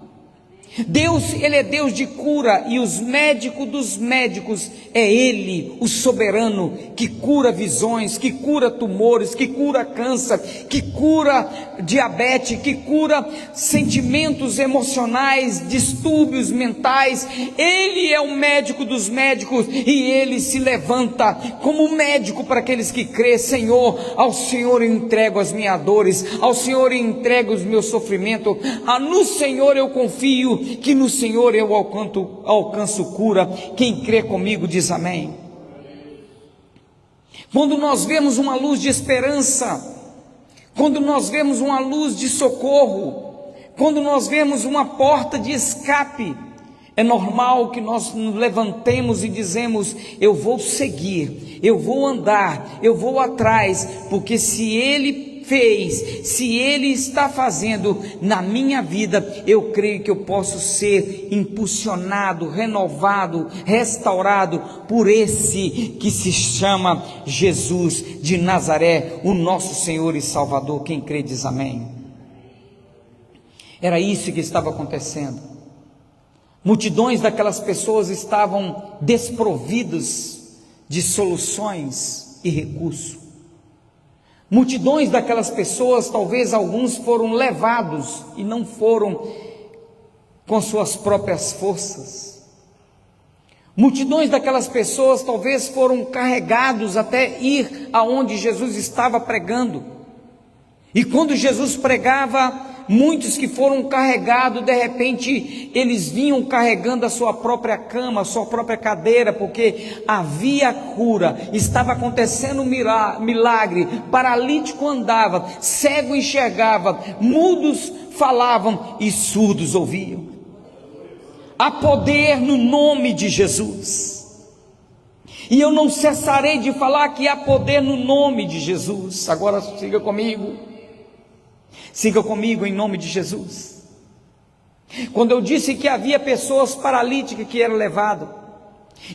Deus, Ele é Deus de cura, e os médicos dos médicos é Ele, o soberano, que cura visões, que cura tumores, que cura câncer, que cura diabetes, que cura sentimentos emocionais, distúrbios mentais. Ele é o médico dos médicos, e Ele se levanta como médico para aqueles que crêem. Senhor, ao Senhor eu entrego as minhas dores, ao Senhor eu entrego os meus sofrimentos, no Senhor eu confio, que no Senhor eu alcanço cura. Quem crê comigo diz amém. Quando nós vemos uma luz de esperança, quando nós vemos uma luz de socorro, quando nós vemos uma porta de escape, é normal que nós nos levantemos e dizemos: eu vou seguir, eu vou andar, eu vou atrás, porque se Ele fez, se Ele está fazendo na minha vida, eu creio que eu posso ser impulsionado, renovado, restaurado por esse que se chama Jesus de Nazaré, o nosso Senhor e Salvador. Quem crê diz amém. Era isso que estava acontecendo. Multidões daquelas pessoas estavam desprovidas de soluções e recursos. Multidões daquelas pessoas, talvez alguns foram levados e não foram com suas próprias forças. Multidões daquelas pessoas talvez foram carregados até ir aonde Jesus estava pregando. E quando Jesus pregava, muitos que foram carregados, de repente, eles vinham carregando a sua própria cama, a sua própria cadeira, porque havia cura, estava acontecendo um milagre, paralítico andava, cego enxergava, mudos falavam e surdos ouviam. Há poder no nome de Jesus, e eu não cessarei de falar que há poder no nome de Jesus. Agora siga comigo em nome de Jesus. Quando eu disse que havia pessoas paralíticas que eram levadas,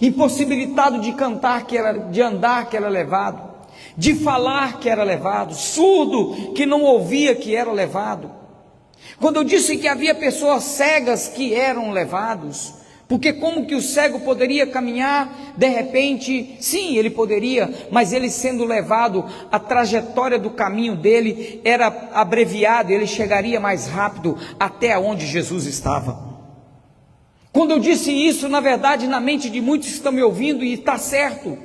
impossibilitado de cantar, de andar, que era levado, de falar, que era levado, surdo, que não ouvia, que era levado. Quando eu disse que havia pessoas cegas que eram levados, porque como que o cego poderia caminhar? De repente, sim, ele poderia, mas ele sendo levado, a trajetória do caminho dele era abreviada, ele chegaria mais rápido até onde Jesus estava. Quando eu disse isso, na verdade, na mente de muitos que estão me ouvindo, e está certo,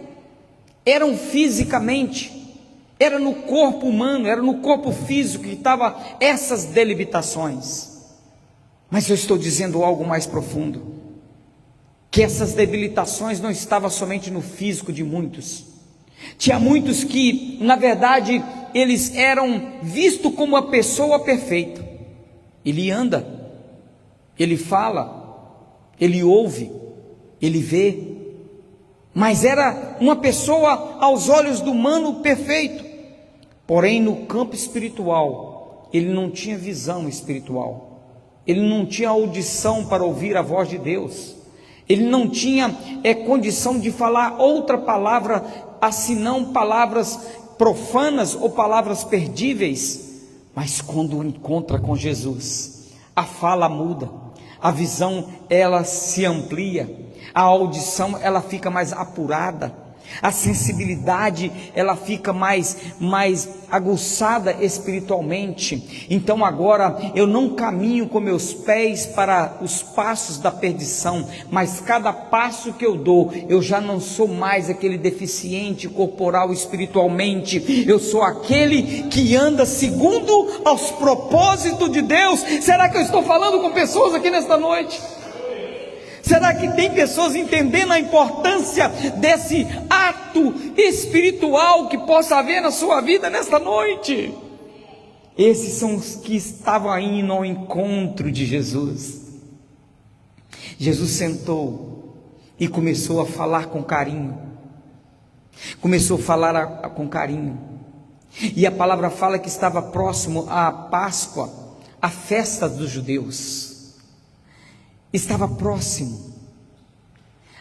eram fisicamente, era no corpo humano, era no corpo físico que estavam essas debilitações. Mas eu estou dizendo algo mais profundo, que essas debilitações não estavam somente no físico de muitos. Tinha muitos que, na verdade, eles eram vistos como uma pessoa perfeita. Ele anda, ele fala, ele ouve, ele vê, mas era uma pessoa aos olhos do humano perfeito. Porém, no campo espiritual, ele não tinha visão espiritual, ele não tinha audição para ouvir a voz de Deus. Ele não tinha condição de falar outra palavra, senão palavras profanas ou palavras perdíveis. Mas quando encontra com Jesus, a fala muda, a visão ela se amplia, a audição ela fica mais apurada, a sensibilidade ela fica mais aguçada espiritualmente. Então agora eu não caminho com meus pés para os passos da perdição, mas cada passo que eu dou, eu já não sou mais aquele deficiente corporal espiritualmente, eu sou aquele que anda segundo aos propósitos de Deus. Será que eu estou falando com pessoas aqui nesta noite? Será que tem pessoas entendendo a importância desse ato espiritual que possa haver na sua vida nesta noite? Esses são os que estavam indo ao encontro de Jesus. Jesus sentou e começou a falar com carinho. Começou a falar com carinho. E a palavra fala que estava próximo à Páscoa, a festa dos judeus. Estava próximo.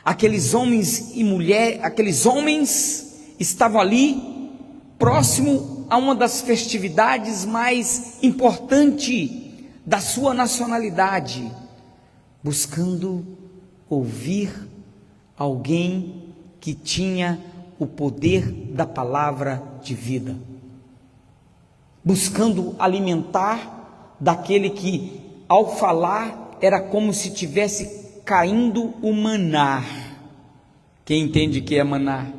Aqueles homens e mulheres, aqueles homens estavam ali, próximo a uma das festividades mais importantes da sua nacionalidade, buscando ouvir alguém que tinha o poder da palavra de vida, buscando alimentar daquele que, ao falar, era como se tivesse caindo o maná. Quem entende que é maná?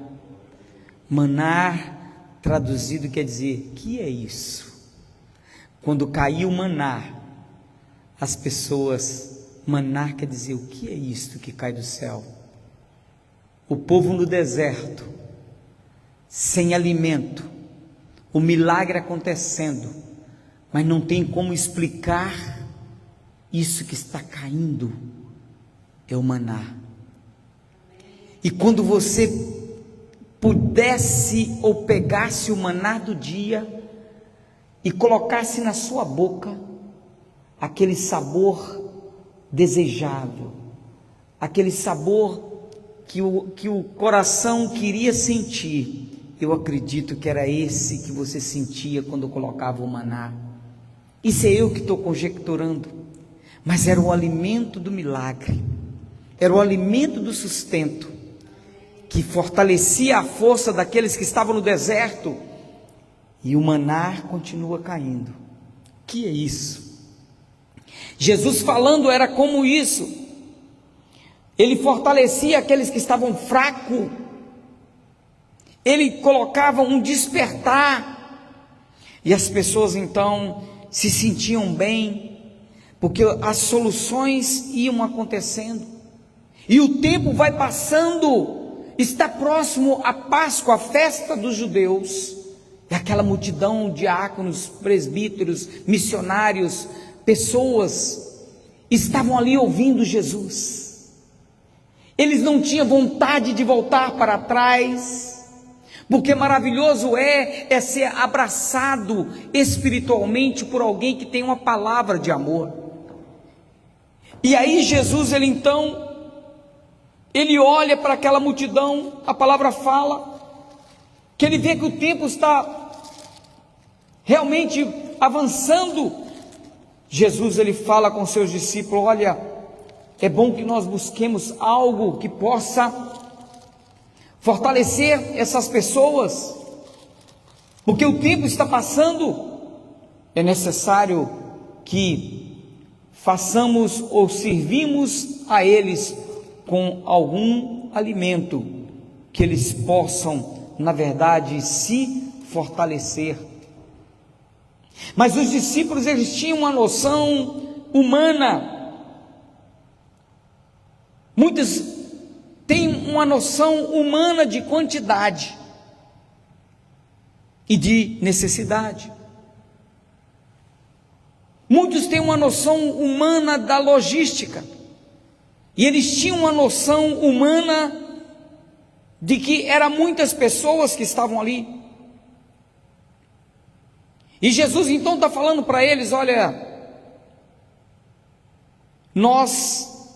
Maná, traduzido, quer dizer, que é isso? Quando caiu o maná, as pessoas, maná quer dizer, o que é isto que cai do céu? O povo no deserto, sem alimento, o milagre acontecendo, mas não tem como explicar isso que está caindo, é o maná. E quando você pudesse ou pegasse o maná do dia e colocasse na sua boca aquele sabor desejável, aquele sabor que o coração queria sentir, eu acredito que era esse que você sentia quando colocava o maná. Isso é eu que estou conjecturando, mas era o alimento do milagre, era o alimento do sustento, que fortalecia a força daqueles que estavam no deserto, e o maná continua caindo. Que é isso? Jesus falando era como isso, ele fortalecia aqueles que estavam fracos, ele colocava um despertar, e as pessoas então se sentiam bem, porque as soluções iam acontecendo, e o tempo vai passando. Está próximo a Páscoa, a festa dos judeus, e aquela multidão de diáconos, presbíteros, missionários, pessoas, estavam ali ouvindo Jesus. Eles não tinham vontade de voltar para trás, porque maravilhoso é ser abraçado espiritualmente por alguém que tem uma palavra de amor. E aí Jesus, ele olha para aquela multidão, a palavra fala, que ele vê que o tempo está realmente avançando. Jesus, ele fala com seus discípulos: olha, é bom que nós busquemos algo que possa fortalecer essas pessoas, porque o tempo está passando, é necessário que façamos ou servimos a eles com algum alimento, que eles possam, na verdade, se fortalecer. Mas os discípulos, eles tinham uma noção humana. Muitos têm uma noção humana de quantidade e de necessidade. Muitos têm uma noção humana da logística, e eles tinham uma noção humana de que eram muitas pessoas que estavam ali. E Jesus então está falando para eles: olha, nós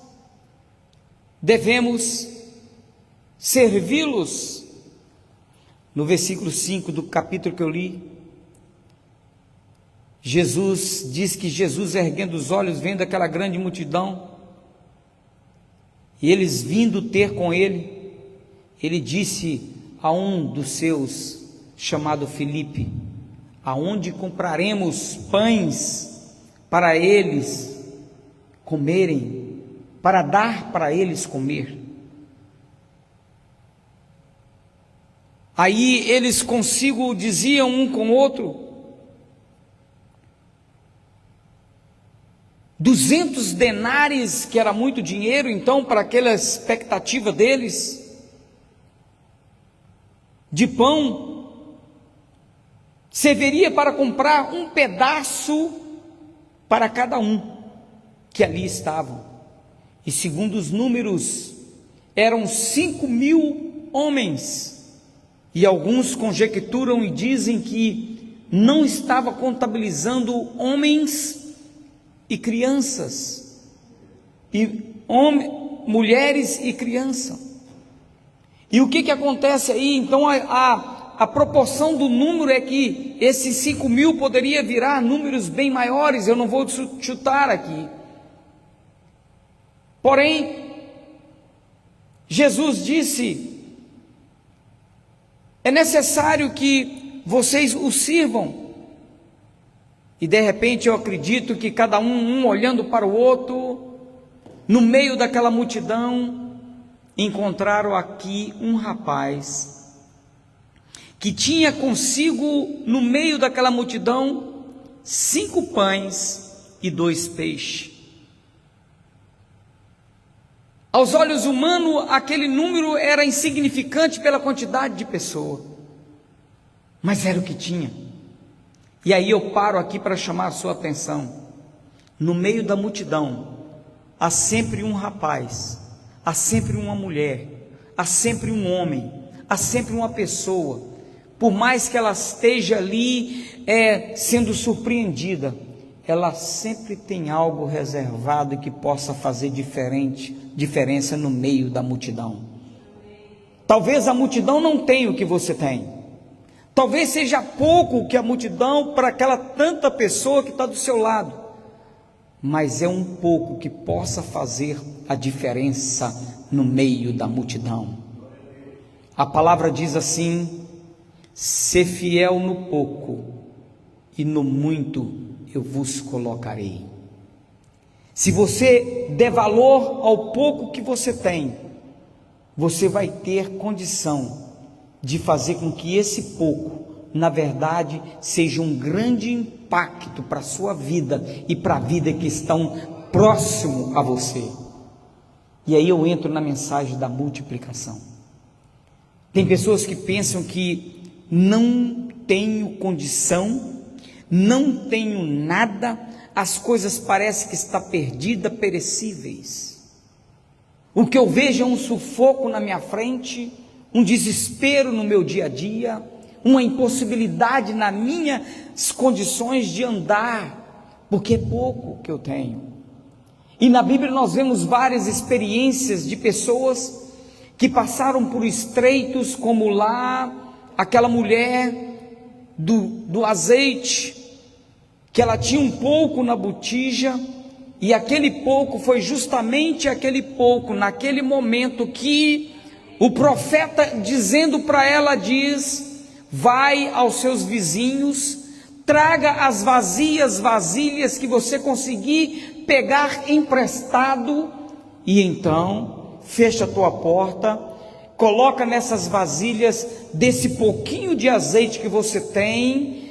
devemos servi-los. No versículo 5 do capítulo que eu li, Jesus diz que Jesus, erguendo os olhos, vendo aquela grande multidão, e eles vindo ter com ele, ele disse a um dos seus, chamado Filipe: aonde compraremos pães para eles comerem, para dar para eles comer? Aí eles consigo diziam um com o outro: 200 denários, que era muito dinheiro então para aquela expectativa deles, de pão, serviria para comprar um pedaço para cada um que ali estavam. E segundo os números, eram 5.000 homens, e alguns conjecturam e dizem que não estava contabilizando homens e crianças, mulheres e criança. E o que acontece aí? Então a proporção do número é que esses 5.000 poderia virar números bem maiores. Eu não vou chutar aqui, Porém, Jesus disse: é necessário que vocês o sirvam. E de repente eu acredito que cada um olhando para o outro, no meio daquela multidão, encontraram aqui um rapaz que tinha consigo, no meio daquela multidão, 5 pães e 2 peixes. Aos olhos humanos, aquele número era insignificante pela quantidade de pessoas, mas era o que tinha. E aí eu paro aqui para chamar a sua atenção. No meio da multidão, há sempre um rapaz, há sempre uma mulher, há sempre um homem, há sempre uma pessoa. Por mais que ela esteja ali sendo surpreendida, ela sempre tem algo reservado que possa fazer diferença no meio da multidão. Talvez a multidão não tenha o que você tem. Talvez seja pouco que a multidão para aquela tanta pessoa que está do seu lado. Mas é um pouco que possa fazer a diferença no meio da multidão. A palavra diz assim: ser fiel no pouco, e no muito eu vos colocarei. Se você der valor ao pouco que você tem, você vai ter condição de fazer com que esse pouco, na verdade, seja um grande impacto para a sua vida e para a vida que estão próximo a você. E aí eu entro na mensagem da multiplicação. Tem pessoas que pensam que não tenho condição, não tenho nada, as coisas parecem que está perdida, perecíveis. O que eu vejo é um sufoco na minha frente, um desespero no meu dia a dia, uma impossibilidade nas minhas condições de andar, porque é pouco que eu tenho. E na Bíblia nós vemos várias experiências de pessoas que passaram por estreitos, como lá, aquela mulher do azeite, que ela tinha um pouco na botija, e aquele pouco foi justamente aquele pouco, naquele momento que o profeta dizendo para ela, diz: vai aos seus vizinhos, traga as vasilhas que você conseguir pegar emprestado, e então fecha a tua porta, coloca nessas vasilhas desse pouquinho de azeite que você tem,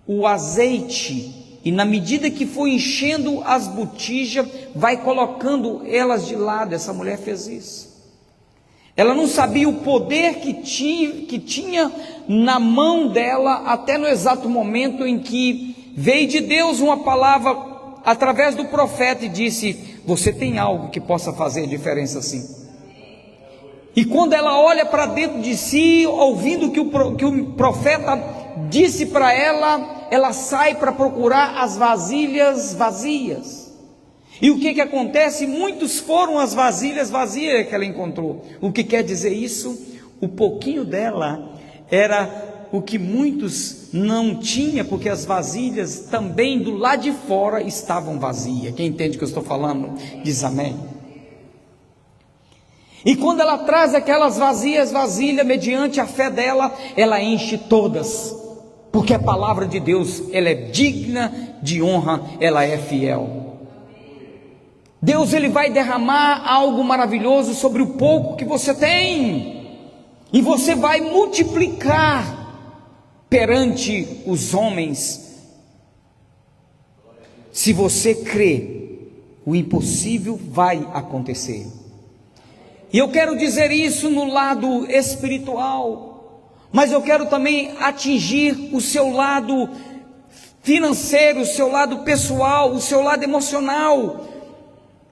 o azeite, e na medida que for enchendo as botijas, vai colocando elas de lado. Essa mulher fez isso. Ela não sabia o poder que tinha na mão dela, até no exato momento em que veio de Deus uma palavra através do profeta e disse: você tem algo que possa fazer a diferença sim. E quando ela olha para dentro de si, ouvindo que o profeta disse para ela, ela sai para procurar as vasilhas vazias. E o que acontece? Muitos foram as vasilhas vazias que ela encontrou. O que quer dizer isso? O pouquinho dela era o que muitos não tinham, porque as vasilhas também do lado de fora estavam vazias. Quem entende o que eu estou falando, diz amém. E quando ela traz aquelas vasilhas, mediante a fé dela, ela enche todas, porque a palavra de Deus, ela é digna de honra, ela é fiel. Deus, ele vai derramar algo maravilhoso sobre o pouco que você tem, e você vai multiplicar perante os homens. Se você crê, o impossível vai acontecer. E eu quero dizer isso no lado espiritual, mas eu quero também atingir o seu lado financeiro, o seu lado pessoal, o seu lado emocional.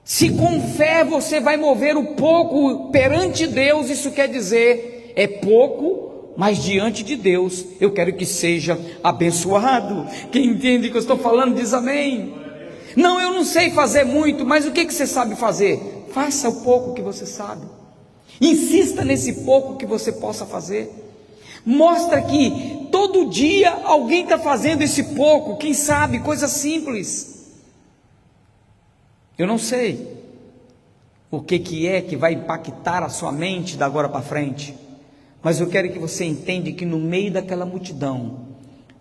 Se com fé você vai mover o pouco perante Deus, isso quer dizer, é pouco, mas diante de Deus, eu quero que seja abençoado. Quem entende o que eu estou falando, diz amém. Não, eu não sei fazer muito, mas o que você sabe fazer? Faça o pouco que você sabe, insista nesse pouco que você possa fazer, mostra que todo dia alguém está fazendo esse pouco, quem sabe, coisa simples. Eu não sei, o que é que vai impactar a sua mente da agora para frente, mas eu quero que você entenda que no meio daquela multidão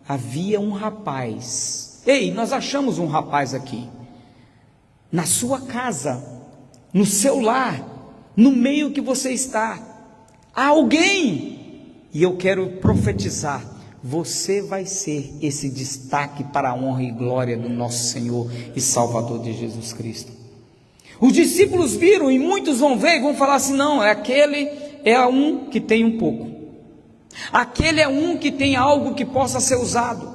havia um rapaz. Ei, nós achamos um rapaz aqui, na sua casa, no seu lar, no meio que você está, há alguém, e eu quero profetizar, você vai ser esse destaque para a honra e glória do nosso Senhor e Salvador de Jesus Cristo. Os discípulos viram, e muitos vão ver e vão falar assim: não, aquele é um que tem um pouco, aquele é um que tem algo que possa ser usado,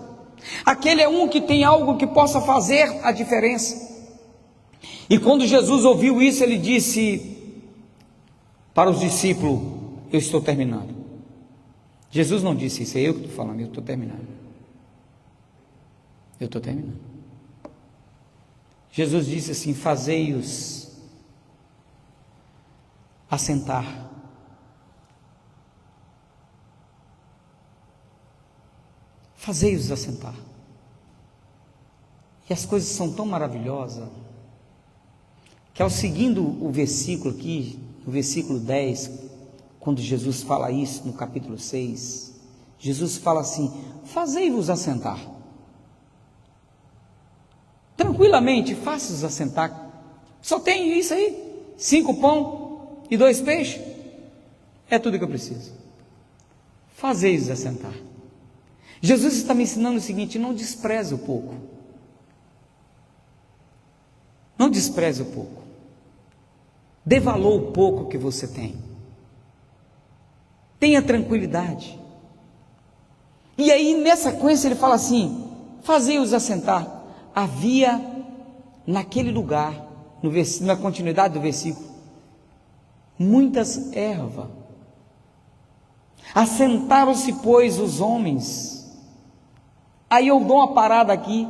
aquele é um que tem algo que possa fazer a diferença. E quando Jesus ouviu isso, ele disse para os discípulos: eu estou terminando. Jesus não disse isso, é eu que estou falando, eu estou terminando. Eu estou terminando. Jesus disse assim: fazei-os assentar. Fazei-os assentar. E as coisas são tão maravilhosas, que ao seguindo o versículo aqui, no versículo 10, quando Jesus fala isso no capítulo 6, Jesus fala assim: fazei-vos assentar. Tranquilamente, faça-os assentar. Só tem isso aí, 5 pão e 2 peixes, é tudo que eu preciso. Fazei-os assentar. Jesus está me ensinando o seguinte: não despreze o pouco. Não despreze o pouco. Dê valor ao pouco que você tem. Tenha tranquilidade. E aí, nessa sequência, ele fala assim: fazei-os assentar. Havia naquele lugar, na continuidade do versículo, muitas ervas. Assentaram-se, pois, os homens. Aí eu dou uma parada aqui.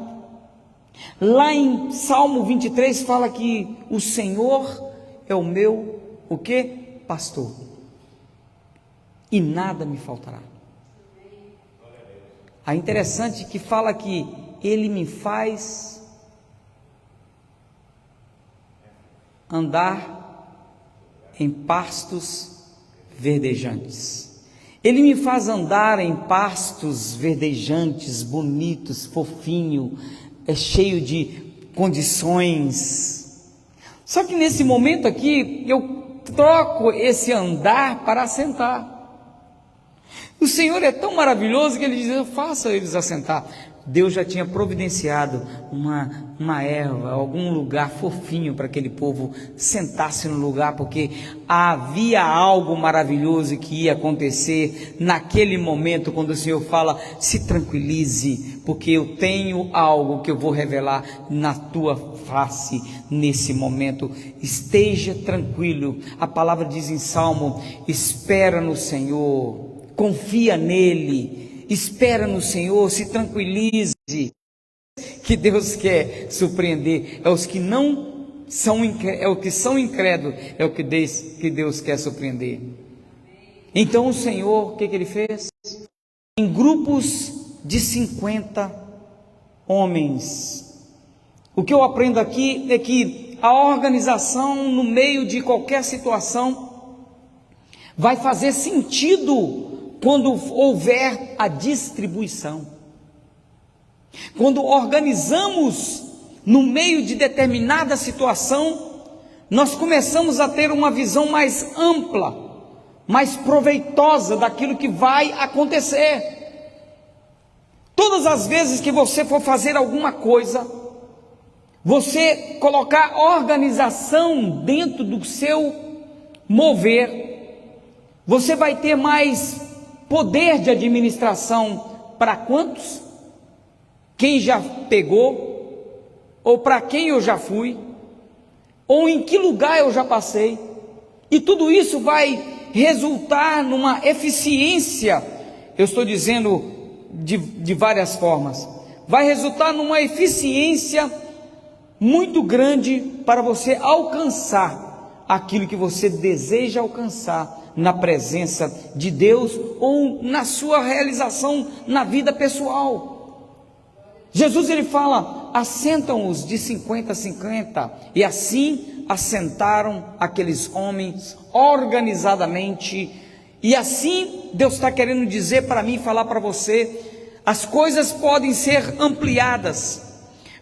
Lá em Salmo 23 fala que o Senhor é o meu, o quê? Pastor, e nada me faltará. É interessante que fala que Ele me faz andar em pastos verdejantes. Ele me faz andar em pastos verdejantes, bonitos, fofinho, cheio de condições. Só que nesse momento aqui, eu troco esse andar para assentar. O Senhor é tão maravilhoso que Ele diz: faça eles assentar. Deus já tinha providenciado uma erva, algum lugar fofinho para aquele povo sentar-se no lugar, porque havia algo maravilhoso que ia acontecer naquele momento, quando o Senhor fala: se tranquilize, porque eu tenho algo que eu vou revelar na tua face nesse momento. Esteja tranquilo. A palavra diz em Salmo: espera no Senhor, confia nele, espera no Senhor, se tranquilize, que Deus quer surpreender. É os que não são, é o que são incrédulos, é o que Deus quer surpreender. Então o Senhor, o que Ele fez? Em grupos de 50 homens. O que eu aprendo aqui é que a organização no meio de qualquer situação vai fazer sentido quando houver a distribuição. Quando organizamos no meio de determinada situação, nós começamos a ter uma visão mais ampla, mais proveitosa daquilo que vai acontecer. Todas as vezes que você for fazer alguma coisa, você colocar organização dentro do seu mover, você vai ter mais poder de administração. Para quantos? Quem já pegou? Ou para quem eu já fui? Ou em que lugar eu já passei? E tudo isso vai resultar numa eficiência. Eu estou dizendo de várias formas. Vai resultar numa eficiência muito grande para você alcançar aquilo que você deseja alcançar na presença de Deus ou na sua realização na vida pessoal. Jesus ele fala: assentam-os de 50 a 50, e assim assentaram aqueles homens organizadamente, e assim Deus está querendo dizer para mim, falar para você, as coisas podem ser ampliadas,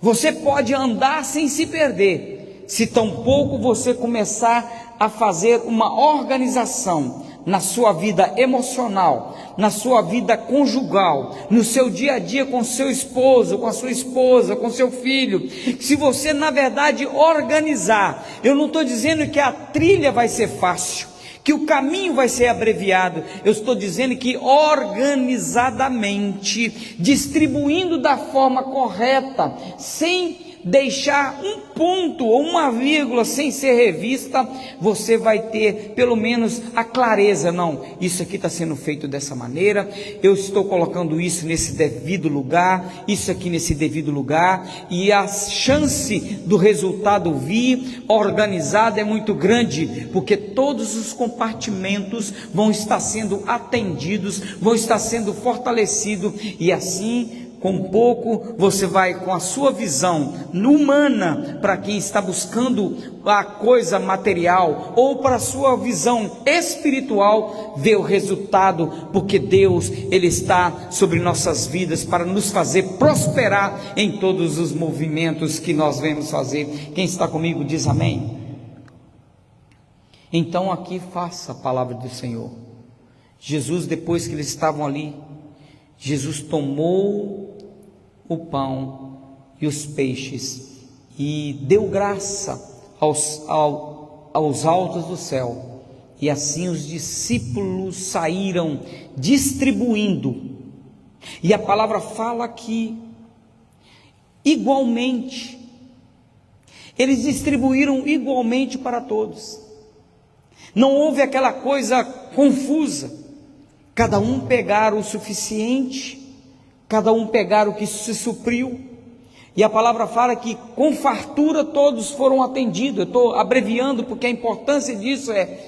você pode andar sem se perder, se tampouco você começar a fazer uma organização na sua vida emocional, na sua vida conjugal, no seu dia a dia com seu esposo, com a sua esposa, com seu filho. Se você na verdade organizar, eu não estou dizendo que a trilha vai ser fácil, que o caminho vai ser abreviado, eu estou dizendo que organizadamente, distribuindo da forma correta, sem deixar um ponto ou uma vírgula sem ser revista, você vai ter pelo menos a clareza, não, isso aqui está sendo feito dessa maneira, eu estou colocando isso nesse devido lugar, isso aqui nesse devido lugar, e a chance do resultado vir organizado é muito grande, porque todos os compartimentos vão estar sendo atendidos, vão estar sendo fortalecidos, e assim, com pouco, você vai com a sua visão humana, para quem está buscando a coisa material, ou para a sua visão espiritual, ver o resultado, porque Deus, Ele está sobre nossas vidas, para nos fazer prosperar em todos os movimentos que nós vamos fazer. Quem está comigo diz amém. Então aqui faça a palavra do Senhor. Jesus, depois que eles estavam ali, Jesus tomou o pão e os peixes e deu graça aos altos do céu, e assim os discípulos saíram distribuindo, e a palavra fala que igualmente, eles distribuíram igualmente para todos, não houve aquela coisa confusa, cada um pegar o suficiente, cada um pegar o que se supriu, e a palavra fala que com fartura todos foram atendidos. Eu estou abreviando porque a importância disso é,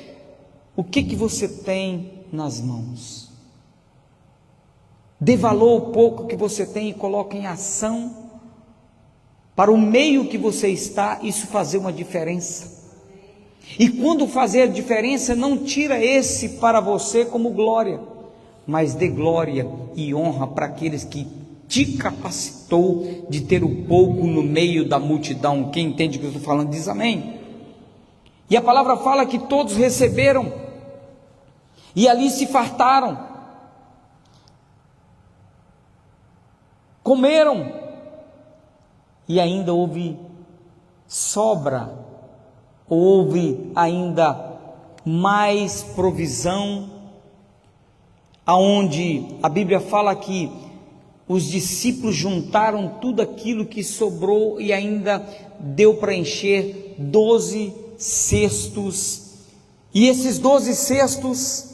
o que você tem nas mãos? Dê valor ao pouco que você tem e coloque em ação, para o meio que você está, isso fazer uma diferença, e quando fazer a diferença, não tira esse para você como glória, mas dê glória e honra para aqueles que te capacitou de ter o pouco no meio da multidão. Quem entende o que eu estou falando diz amém. E a palavra fala que todos receberam, e ali se fartaram, comeram, e ainda houve sobra, houve ainda mais provisão, aonde a Bíblia fala que os discípulos juntaram tudo aquilo que sobrou e ainda deu para encher 12 cestos, e esses 12 cestos,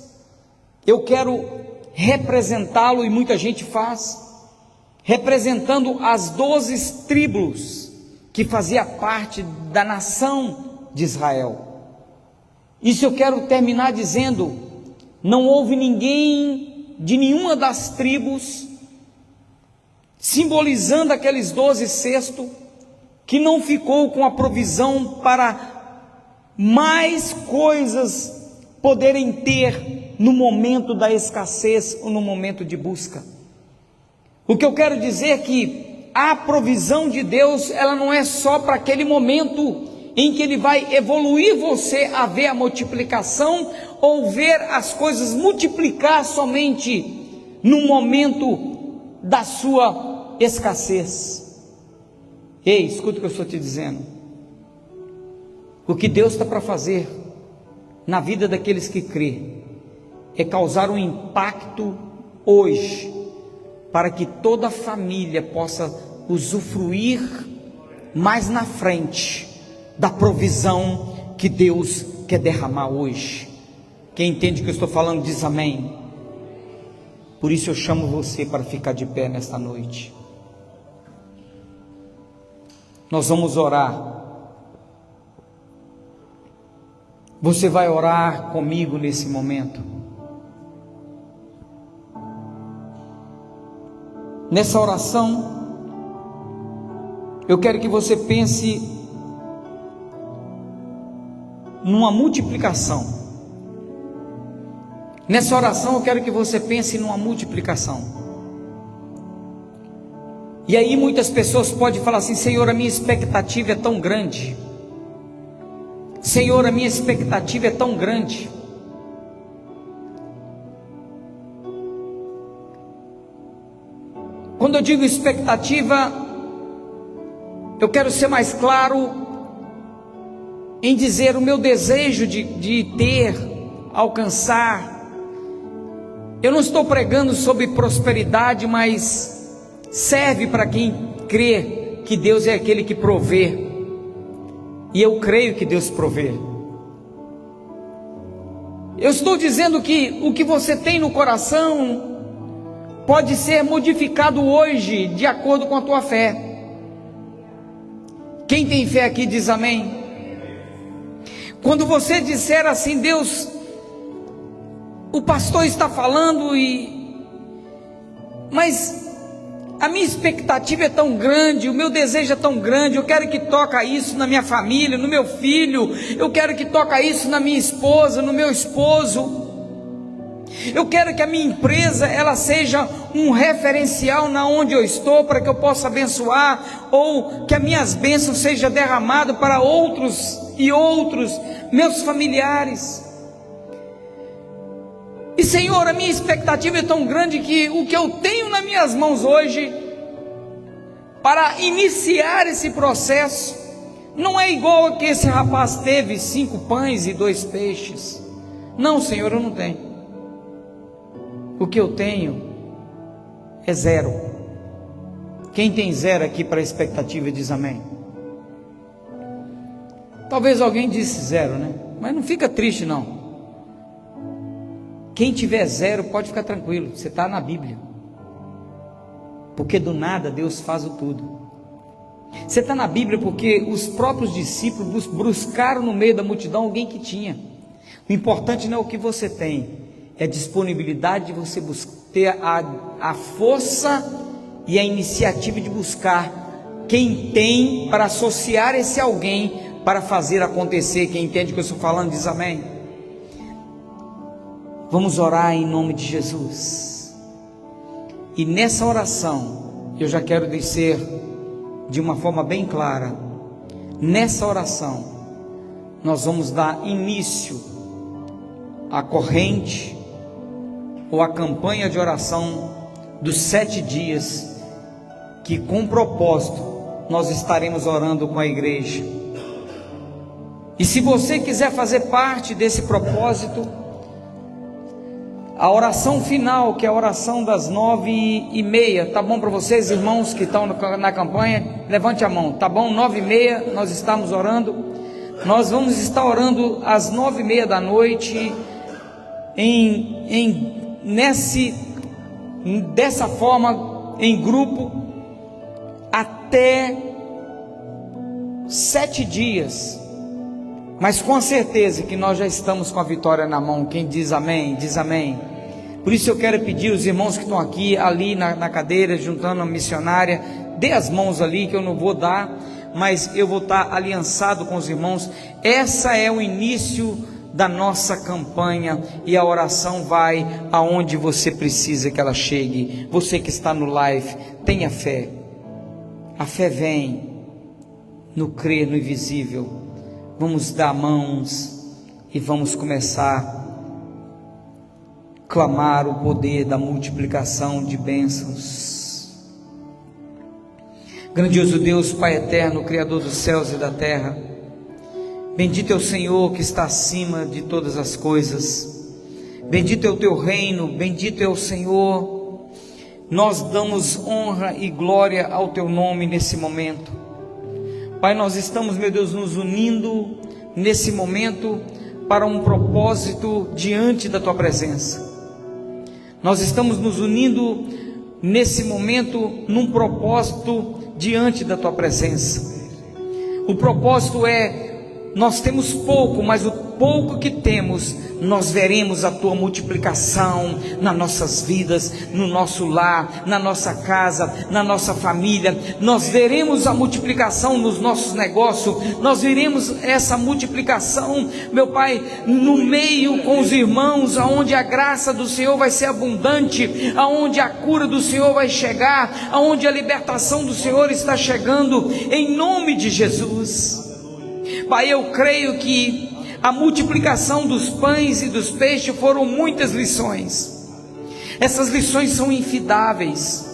eu quero representá-lo, e muita gente faz, representando as 12 tribos, que fazia parte da nação de Israel. Isso eu quero terminar dizendo, não houve ninguém de nenhuma das tribos, simbolizando aqueles 12 cestos, que não ficou com a provisão para mais coisas poderem ter no momento da escassez ou no momento de busca. O que eu quero dizer é que a provisão de Deus, ela não é só para aquele momento em que Ele vai evoluir você a ver a multiplicação, ou ver as coisas multiplicar somente no momento da sua escassez. Ei, escuta o que eu estou te dizendo. O que Deus está para fazer na vida daqueles que crê, é causar um impacto hoje, para que toda a família possa usufruir mais na frente da provisão que Deus quer derramar hoje. Quem entende o que eu estou falando diz amém. Por isso eu chamo você para ficar de pé nesta noite. Nós vamos orar. Você vai orar comigo nesse momento. Nessa oração, eu quero que você pense numa multiplicação. Nessa oração eu quero que você pense numa multiplicação. E aí muitas pessoas podem falar assim: Senhor, a minha expectativa é tão grande. Senhor, a minha expectativa é tão grande. Quando eu digo expectativa, eu quero ser mais claro em dizer o meu desejo de ter, alcançar. Eu não estou pregando sobre prosperidade, mas serve para quem crê que Deus é aquele que provê. E eu creio que Deus provê. Eu estou dizendo que o que você tem no coração pode ser modificado hoje, de acordo com a tua fé. Quem tem fé aqui diz amém. Quando você disser assim: Deus, o pastor está falando, mas a minha expectativa é tão grande, o meu desejo é tão grande, eu quero que toque isso na minha família, no meu filho, eu quero que toque isso na minha esposa, no meu esposo, eu quero que a minha empresa ela seja um referencial na onde eu estou, para que eu possa abençoar, ou que as minhas bênçãos sejam derramadas para outros e outros, meus familiares. E Senhor, a minha expectativa é tão grande que o que eu tenho nas minhas mãos hoje, para iniciar esse processo, não é igual a que esse rapaz teve 5 pães e 2 peixes. Não, Senhor, eu não tenho. O que eu tenho é 0. Quem tem 0 aqui para a expectativa diz amém. Talvez alguém disse 0, né? Mas não fica triste não. Quem tiver 0 pode ficar tranquilo, você está na Bíblia. Porque do nada Deus faz o tudo. Você está na Bíblia porque os próprios discípulos buscaram no meio da multidão alguém que tinha. O importante não é o que você tem, é a disponibilidade de você ter a força e a iniciativa de buscar quem tem, para associar esse alguém para fazer acontecer. Quem entende o que eu estou falando diz amém. Vamos orar em nome de Jesus. E nessa oração eu já quero dizer de uma forma bem clara: nessa oração nós vamos dar início à corrente ou à campanha de oração dos 7 dias, que com propósito nós estaremos orando com a igreja. E se você quiser fazer parte desse propósito, a oração final, que é a oração das 9h30, tá bom para vocês, irmãos que estão na campanha? Levante a mão, tá bom? 9h30 nós estamos orando. Nós vamos estar orando às 9h30 da noite, dessa forma, em grupo, até 7 dias. Mas com certeza que nós já estamos com a vitória na mão. Quem diz amém, diz amém. Por isso eu quero pedir os irmãos que estão aqui, ali na cadeira, juntando a missionária, dê as mãos ali, que eu não vou dar, mas eu vou estar aliançado com os irmãos. Essa é o início da nossa campanha, e a oração vai aonde você precisa que ela chegue. Você que está no live, tenha fé. A fé vem no crer no invisível. Vamos dar mãos e vamos começar a clamar o poder da multiplicação de bênçãos. Grandioso Deus, Pai eterno, Criador dos céus e da terra, bendito é o Senhor que está acima de todas as coisas. Bendito é o teu reino, bendito é o Senhor. Nós damos honra e glória ao teu nome nesse momento. Pai, nós estamos, meu Deus, nos unindo nesse momento para um propósito diante da tua presença. Nós estamos nos unindo nesse momento num propósito diante da tua presença. O propósito é: nós temos pouco, mas o pouco que temos, nós veremos a tua multiplicação nas nossas vidas, no nosso lar, na nossa casa, na nossa família. Nós veremos a multiplicação nos nossos negócios, nós veremos essa multiplicação, meu Pai, no meio com os irmãos, aonde a graça do Senhor vai ser abundante, aonde a cura do Senhor vai chegar, aonde a libertação do Senhor está chegando, em nome de Jesus. Pai, eu creio que a multiplicação dos pães e dos peixes foram muitas lições. Essas lições são infidáveis,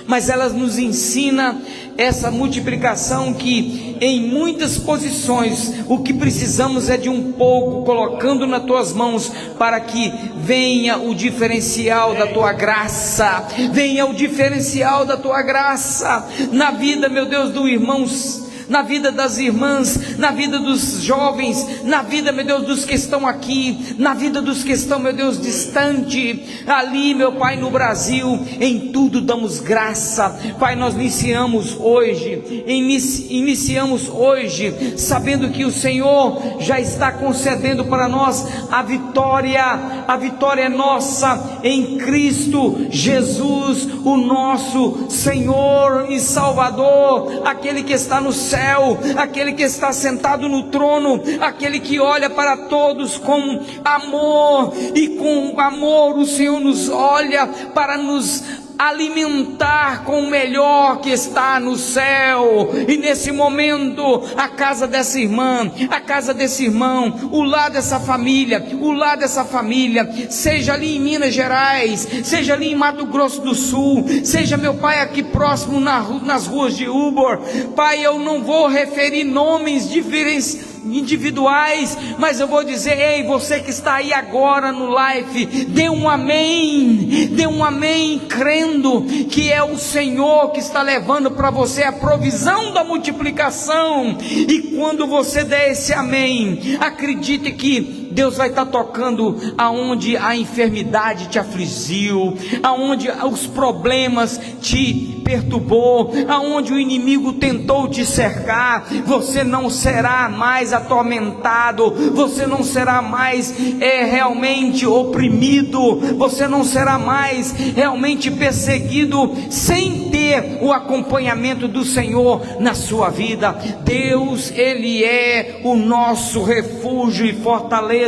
mas elas nos ensinam essa multiplicação, que em muitas posições o que precisamos é de um pouco, colocando nas tuas mãos, para que venha o diferencial da tua graça, venha o diferencial da tua graça na vida, meu Deus, dos irmãos, na vida das irmãs, na vida dos jovens, na vida, meu Deus, dos que estão aqui, na vida dos que estão, meu Deus, distante, ali, meu Pai, no Brasil. Em tudo damos graça, Pai. Nós iniciamos hoje, sabendo que o Senhor já está concedendo para nós a vitória é nossa em Cristo Jesus, o nosso Senhor e Salvador, aquele que está no céu, aquele que está sentado no trono, aquele que olha para todos com amor, e com amor o Senhor nos olha para nos alimentar com o melhor que está no céu. E nesse momento, a casa dessa irmã, a casa desse irmão, o lar dessa família, seja ali em Minas Gerais, seja ali em Mato Grosso do Sul, seja, meu Pai, aqui próximo nas ruas de Ubor, Pai, eu não vou referir nomes individuais, mas eu vou dizer: ei, você que está aí agora no live, dê um amém, crendo que é o Senhor que está levando para você a provisão da multiplicação. E quando você der esse amém, acredite que Deus vai estar tocando aonde a enfermidade te afligiu, aonde os problemas te perturbou, aonde o inimigo tentou te cercar. Você não será mais atormentado, você não será mais realmente oprimido, você não será mais realmente perseguido, sem ter o acompanhamento do Senhor na sua vida. Deus, Ele é o nosso refúgio e fortaleza.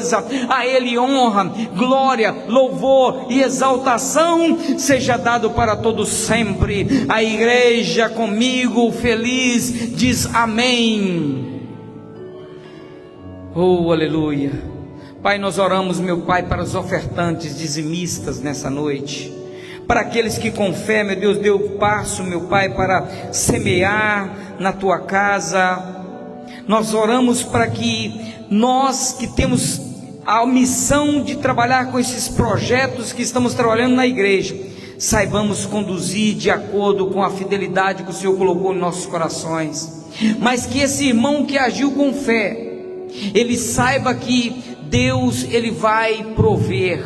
A Ele honra, glória, louvor e exaltação seja dado para todos sempre. A igreja comigo feliz diz amém. Oh, aleluia. Pai, nós oramos, meu Pai, para os ofertantes dizimistas nessa noite, para aqueles que com fé, meu Deus, deu passo, meu Pai, para semear na tua casa. Nós oramos para que nós que temos a missão de trabalhar com esses projetos que estamos trabalhando na igreja, saibamos conduzir de acordo com a fidelidade que o Senhor colocou em nossos corações, mas que esse irmão que agiu com fé, ele saiba que Deus, Ele vai prover,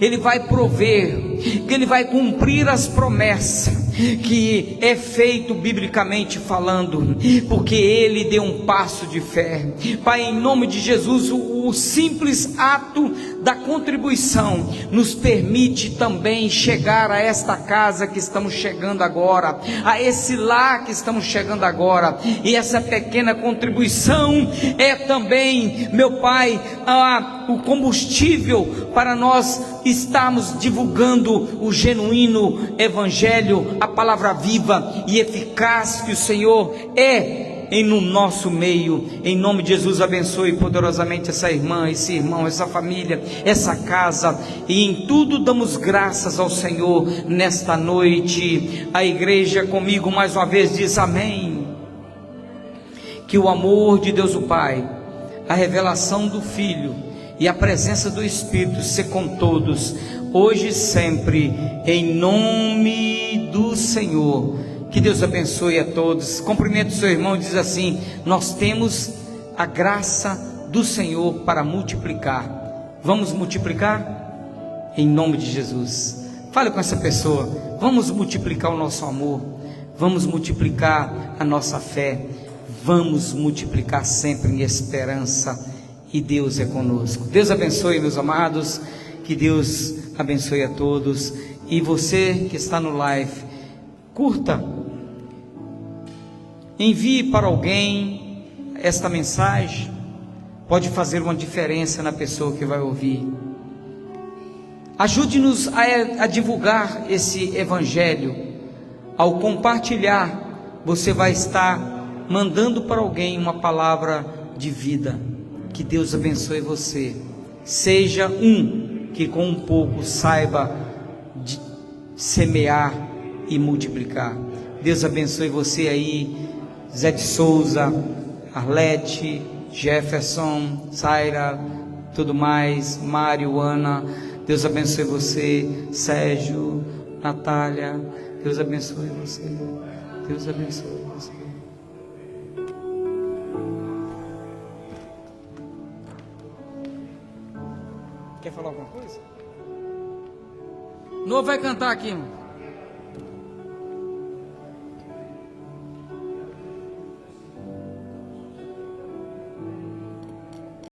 Ele vai cumprir as promessas que é feito biblicamente falando, porque Ele deu um passo de fé. Pai, em nome de Jesus, o simples ato da contribuição nos permite também chegar a esta casa que estamos chegando agora, a esse lar que estamos chegando agora, e essa pequena contribuição é também, meu Pai, o combustível para nós estarmos divulgando o genuíno evangelho, a palavra viva e eficaz que o Senhor no nosso meio. Em nome de Jesus, abençoe poderosamente essa irmã, esse irmão, essa família, essa casa, e em tudo damos graças ao Senhor nesta noite. A igreja comigo mais uma vez diz amém. Que o amor de Deus o Pai, a revelação do Filho e a presença do Espírito se com todos, hoje e sempre, em nome do Senhor. Que Deus abençoe a todos. Cumprimento o seu irmão e diz assim: nós temos a graça do Senhor para multiplicar. Vamos multiplicar? Em nome de Jesus. Fale com essa pessoa. Vamos multiplicar o nosso amor, vamos multiplicar a nossa fé, vamos multiplicar sempre em esperança, e Deus é conosco. Deus abençoe, meus amados, que Deus abençoe a todos. E você que está no live, curta, envie para alguém esta mensagem, pode fazer uma diferença na pessoa que vai ouvir. Ajude-nos a divulgar esse evangelho. Ao compartilhar, você vai estar mandando para alguém uma palavra de vida. Que Deus abençoe você. Seja um que com um pouco saiba de semear e multiplicar. Deus abençoe você aí, Zé de Souza, Arlete, Jefferson, Zaira, tudo mais, Mário, Ana. Deus abençoe você, Sérgio, Natália. Deus abençoe você. Deus abençoe você. Quer falar alguma coisa? Novo vai cantar aqui, irmão.